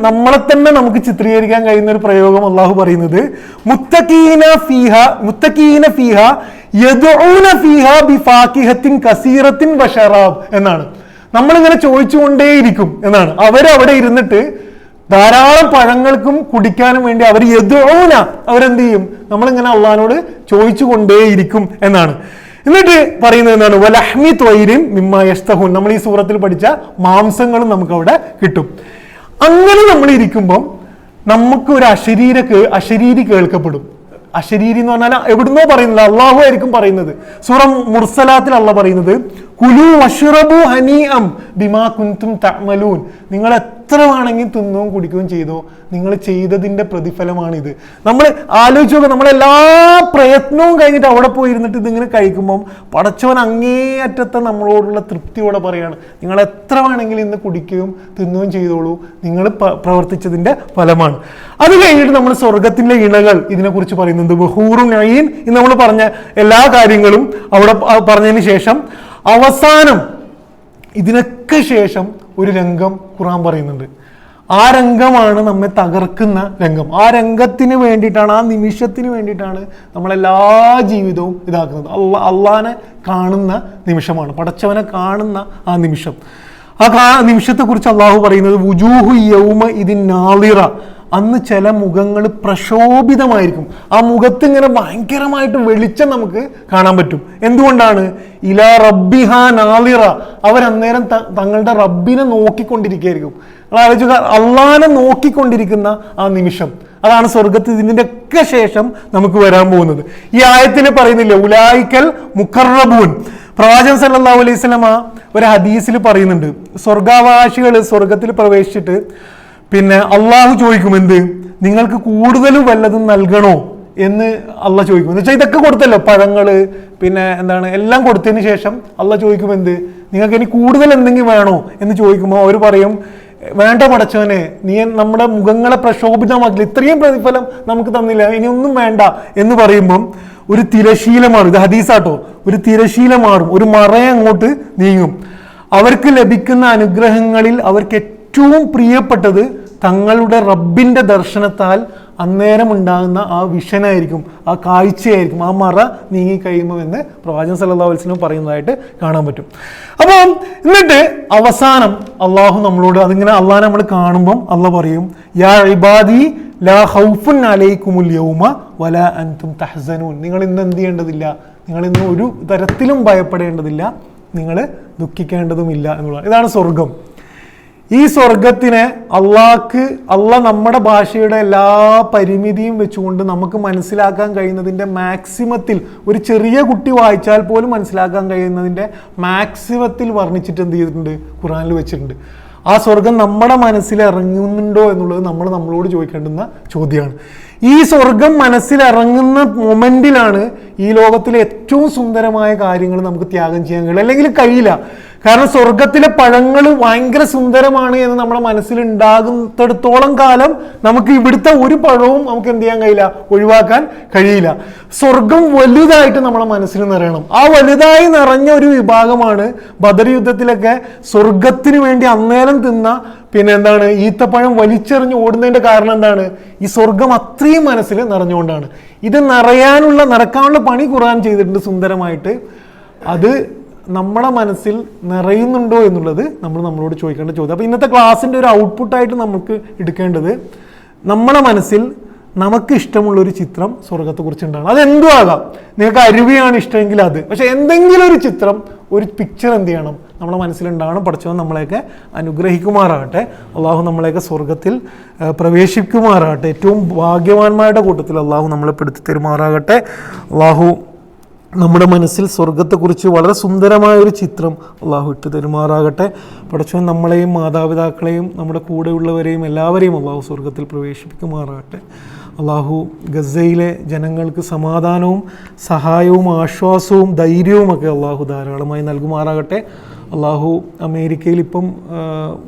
നമ്മളെ തന്നെ നമുക്ക് ചിത്രീകരിക്കാൻ കഴിയുന്ന ഒരു പ്രയോഗം അള്ളാഹു പറയുന്നത് മുത്തഖീന ഫീഹ യദ്ഊന ഫീഹ ബിഫാകിഹത്തിൻ കസീറത്തിൻ വശറാബ് എന്നാണ്. നമ്മളിങ്ങനെ ചോദിച്ചുകൊണ്ടേയിരിക്കും എന്നാണ്. അവരവിടെ ഇരുന്നിട്ട് ധാരാളം പഴങ്ങൾക്കും കുടിക്കാനും വേണ്ടി അവർ യദ്ഊന, അവരെന്ത് ചെയ്യും, നമ്മളിങ്ങനെ അള്ളാഹിനോട് ചോദിച്ചു കൊണ്ടേയിരിക്കും എന്നാണ്. എന്നിട്ട് പറയുന്നത് എന്താണ്, വലഹ്മി ത്വയ്രിൻ മിമ്മാ യസ്തഹൂൻ, നമ്മൾ ഈ സൂറത്തിൽ പഠിച്ച മാംസങ്ങളും നമുക്ക് അവിടെ കിട്ടും. അങ്ങനെ നമ്മൾ ഇരിക്കുമ്പം നമുക്ക് ഒരു അശരീരി കേൾക്കപ്പെടും. അശരീരി എന്ന് പറഞ്ഞാൽ എവിടുന്നോ പറയുന്നില്ല, അള്ളാഹു ആയിരിക്കും പറയുന്നത്. സൂറ മുർസലാത്തിൽ അള്ളാഹ് പറയുന്നത് കുലു വഷ്റബു ഹനീഅം ബിമാ കുൻതും തഅമലൂൻ, നിങ്ങൾ എത്ര വേണമെങ്കിൽ തിന്നുകയും കുടിക്കുകയും ചെയ്തോ, നിങ്ങൾ ചെയ്തതിന്റെ പ്രതിഫലമാണിത്. നമ്മൾ ആലോചിച്ച് നോക്കുക, നമ്മളെല്ലാ പ്രയത്നവും കഴിഞ്ഞിട്ട് അവിടെ പോയി ഇരുന്നിട്ട് ഇതിങ്ങനെ കഴിക്കുമ്പം പടച്ചവൻ അങ്ങേയറ്റത്തെ നമ്മളോടുള്ള തൃപ്തിയോടെ പറയാണ്, നിങ്ങൾ എത്ര വേണമെങ്കിലും ഇന്ന് കുടിക്കുകയും തിന്നുകയും ചെയ്തോളൂ, നിങ്ങൾ പ്രവർത്തിച്ചതിന്റെ ഫലമാണ്. അത് കഴിഞ്ഞിട്ട് നമ്മൾ സ്വർഗത്തിന്റെ ഇണകൾ ഇതിനെക്കുറിച്ച് പറയുന്നുണ്ട്. ബഹൂറുൻ അയീൻ, ഇന്ന് നമ്മൾ പറഞ്ഞ എല്ലാ കാര്യങ്ങളും അവിടെ പറഞ്ഞതിന് ശേഷം അവസാനം ഇതിനൊക്കെ ശേഷം ഒരു രംഗം ഖുർആൻ പറയുന്നുണ്ട്. ആ രംഗമാണ് നമ്മെ തകർക്കുന്ന രംഗം. ആ രംഗത്തിന് വേണ്ടിയിട്ടാണ്, ആ നിമിഷത്തിന് വേണ്ടിയിട്ടാണ് നമ്മളെല്ലാ ജീവിതവും ഇതാക്കുന്നത്. അള്ളാനെ കാണുന്ന നിമിഷമാണ്, പടച്ചവനെ കാണുന്ന ആ നിമിഷം. ആ നിമിഷത്തെക്കുറിച്ച് അള്ളാഹു പറയുന്നത് വുജൂഹു യൗമ ഇതിൻ നാളിറ, അന്ന് ചില മുഖങ്ങൾ പ്രശോഭിതമായിരിക്കും. ആ മുഖത്ത് ഇങ്ങനെ ഭയങ്കരമായിട്ട് വെളിച്ചം നമുക്ക് കാണാൻ പറ്റും. എന്തുകൊണ്ടാണ്, ഇലാ റബ്ബിഹ നാളിറ, അവരന്നേരം തങ്ങളുടെ റബ്ബിനെ നോക്കിക്കൊണ്ടിരിക്കുകയായിരിക്കും. ആലോചിക്കുക, അള്ളാനെ നോക്കിക്കൊണ്ടിരിക്കുന്ന ആ നിമിഷം, അതാണ് സ്വർഗത്തിൽ ഇതിന്റെ ഒക്കെ ശേഷം നമുക്ക് വരാൻ പോകുന്നത്. ഈ ആയത്തിൽ പറയുന്നില്ല ഉലായിക്കൽ മുഖറബൂൻ, പ്രവാചകൻ സല്ലല്ലാഹു അലൈഹി വസല്ലമ ഒരു ഹദീസിൽ പറയുന്നുണ്ട്, സ്വർഗാവകാശികൾ സ്വർഗത്തിൽ പ്രവേശിച്ചിട്ട് പിന്നെ അള്ളാഹു ചോദിക്കും, എന്ത്, നിങ്ങൾക്ക് കൂടുതൽ വല്ലതും നൽകണോ എന്ന് അള്ളാഹ് ചോദിക്കും. എന്ന് വെച്ചാൽ ഇതൊക്കെ കൊടുത്തല്ലോ, പഴങ്ങള് പിന്നെ എന്താണ് എല്ലാം കൊടുത്തതിന് ശേഷം അള്ളാഹ് ചോദിക്കും, എന്ത്, നിങ്ങൾക്ക് ഇനി കൂടുതൽ എന്തെങ്കിലും വേണോ എന്ന് ചോദിക്കുമ്പോൾ അവർ പറയും, വേണ്ട പടച്ചവനെ, നീ നമ്മുടെ മുഖങ്ങളെ പ്രക്ഷോഭിതമാക്കില്ല, ഇത്രയും പ്രതിഫലം നമുക്ക് തന്നില്ല, ഇനി ഒന്നും വേണ്ട എന്ന് പറയുമ്പം ഒരു തിരശീല മാറും. ഇത് ഹദീസാട്ടോ. ഒരു തിരശീല മാറും, ഒരു മറയെ അങ്ങോട്ട് നീങ്ങും. അവർക്ക് ലഭിക്കുന്ന അനുഗ്രഹങ്ങളിൽ അവർക്ക് ഏറ്റവും പ്രിയപ്പെട്ടത് തങ്ങളുടെ റബ്ബിന്റെ ദർശനത്താൽ അന്നേരം ഉണ്ടാകുന്ന ആ വിഷനായിരിക്കും, ആ കാഴ്ചയായിരിക്കും, ആ മറ നീങ്ങി കഴിയുമ്പോൾ എന്ന് പ്രവാചകൻ സല്ലല്ലാഹു അലൈഹി വസല്ലം പറയുന്നതായിട്ട് കാണാൻ പറ്റും. അപ്പം എന്നിട്ട് അവസാനം അള്ളാഹു നമ്മളോട് അതിങ്ങനെ അള്ളാഹനെ നമ്മൾ കാണുമ്പം അള്ളാഹ് പറയും, യാ ഇബാദി ലാ ഖൗഫുൻ അലൈക്കുമുൽ യൗമ വലാ അൻതും തഹ്സനൂൻ, നിങ്ങൾ ഇന്ന് എന്ത് ചെയ്യേണ്ടതില്ല, നിങ്ങൾ ഇന്ന് ഒരു തരത്തിലും ഭയപ്പെടേണ്ടതില്ല, നിങ്ങൾ ദുഃഖിക്കേണ്ടതുമില്ല എന്നുള്ളത്. ഇതാണ് സ്വർഗം. ഈ സ്വർഗത്തിനെ അള്ളാഹ് നമ്മുടെ ഭാഷയുടെ എല്ലാ പരിമിതിയും വെച്ചുകൊണ്ട് നമുക്ക് മനസ്സിലാക്കാൻ കഴിയുന്നതിൻ്റെ മാക്സിമത്തിൽ, ഒരു ചെറിയ കുട്ടി വായിച്ചാൽ പോലും മനസ്സിലാക്കാൻ കഴിയുന്നതിൻ്റെ മാക്സിമത്തിൽ വർണ്ണിച്ചിട്ട് എന്ത് ചെയ്തിട്ടുണ്ട്, ഖുർആനിൽ വെച്ചിട്ടുണ്ട്. ആ സ്വർഗം നമ്മുടെ മനസ്സിൽ ഇറങ്ങുന്നുണ്ടോ എന്നുള്ളത് നമ്മളോട് ചോദിക്കേണ്ടുന്ന ചോദ്യമാണ്. ഈ സ്വർഗം മനസ്സിലിറങ്ങുന്ന മൊമെന്റിലാണ് ഈ ലോകത്തിലെ ഏറ്റവും സുന്ദരമായ കാര്യങ്ങൾ നമുക്ക് ത്യാഗം ചെയ്യാൻ കഴിയില്ല, അല്ലെങ്കിൽ കഴിയില്ല. കാരണം സ്വർഗത്തിലെ പഴങ്ങൾ ഭയങ്കര സുന്ദരമാണ് എന്ന് നമ്മുടെ മനസ്സിൽ ഉണ്ടാകുന്നിടത്തോളം കാലം നമുക്ക് ഇവിടുത്തെ ഒരു പഴവും നമുക്ക് എന്ത് ചെയ്യാൻ കഴിയില്ല, ഒഴിവാക്കാൻ കഴിയില്ല. സ്വർഗം വലുതായിട്ട് നമ്മുടെ മനസ്സിൽ നിറയണം. ആ വലുതായി നിറഞ്ഞ ഒരു വിഭാഗമാണ് ബദർ യുദ്ധത്തിലൊക്കെ സ്വർഗത്തിന് വേണ്ടി അന്നേരം തിന്ന പിന്നെ എന്താണ് ഈത്തപ്പഴം വലിച്ചെറിഞ്ഞ് ഓടുന്നതിൻ്റെ കാരണം എന്താണ്? ഈ സ്വർഗം അത്രയും മനസ്സിൽ നിറഞ്ഞുകൊണ്ടാണ്. ഇത് നടക്കാനുള്ള പണി ഖുർആൻ ചെയ്തിട്ടുണ്ട് സുന്ദരമായിട്ട്. അത് നമ്മുടെ മനസ്സിൽ നിറയുന്നുണ്ടോ എന്നുള്ളത് നമ്മളോട് ചോദിക്കേണ്ട ചോദ്യം. അപ്പോൾ ഇന്നത്തെ ക്ലാസ്സിൻ്റെ ഒരു ഔട്ട്പുട്ടായിട്ട് നമുക്ക് എടുക്കേണ്ടത്, നമ്മുടെ മനസ്സിൽ നമുക്ക് ഇഷ്ടമുള്ളൊരു ചിത്രം സ്വർഗത്തെക്കുറിച്ച് ഉണ്ടാകണം. അതെന്തും ആകാം. നിങ്ങൾക്ക് അരുവിയാണ് ഇഷ്ടമെങ്കിൽ അത്, പക്ഷെ എന്തെങ്കിലും ഒരു ചിത്രം, ഒരു പിക്ചർ എന്ത് ചെയ്യണം, നമ്മുടെ മനസ്സിലുണ്ടാകണം. പഠിച്ചവൻ നമ്മളെയൊക്കെ അനുഗ്രഹിക്കുമാറാകട്ടെ. അള്ളാഹു നമ്മളെയൊക്കെ സ്വർഗത്തിൽ പ്രവേശിക്കുമാറാകട്ടെ. ഏറ്റവും ഭാഗ്യവാന്മാരുടെ കൂട്ടത്തിൽ അള്ളാഹു നമ്മളെ പെടുത്തി തരുമാറാകട്ടെ. അള്ളാഹു നമ്മുടെ മനസ്സിൽ സ്വർഗത്തെക്കുറിച്ച് വളരെ സുന്ദരമായ ഒരു ചിത്രം അള്ളാഹു ഇട്ട് തരുമാറാകട്ടെ. പഠിച്ചവൻ നമ്മളെയും മാതാപിതാക്കളെയും നമ്മുടെ കൂടെയുള്ളവരെയും എല്ലാവരെയും അള്ളാഹു സ്വർഗത്തിൽ പ്രവേശിപ്പിക്കുമാറാകട്ടെ. അള്ളാഹു ഗസയിലെ ജനങ്ങൾക്ക് സമാധാനവും സഹായവും ആശ്വാസവും ധൈര്യവുമൊക്കെ അള്ളാഹു ധാരാളമായി നൽകുമാറാകട്ടെ. അള്ളാഹു അമേരിക്കയിൽ ഇപ്പം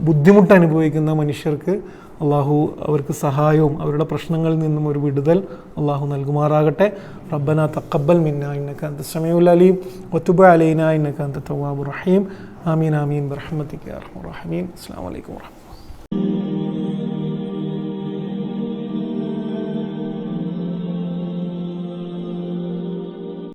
ബുദ്ധിമുട്ട് അനുഭവിക്കുന്ന മനുഷ്യർക്ക് അള്ളാഹു അവർക്ക് സഹായവും അവരുടെ പ്രശ്നങ്ങളിൽ നിന്നും ഒരു വിടുതൽ അള്ളാഹു നൽകുമാറാകട്ടെ. റബ്ബന തഖബ്ബൽ മിന്നാ ഇന്നക അൻത സമീഉൽ അലീം വതുബ് അലൈനാ ഇന്നക അൻത തവ്വാബുർ റഹീം. ആമീൻ ആമീൻ ബിറഹ്മതിക യാ അർഹമർ റഹീമീൻ. അസ്സലാമു അലൈക്കും വറഹ്മത്തുള്ളാഹി.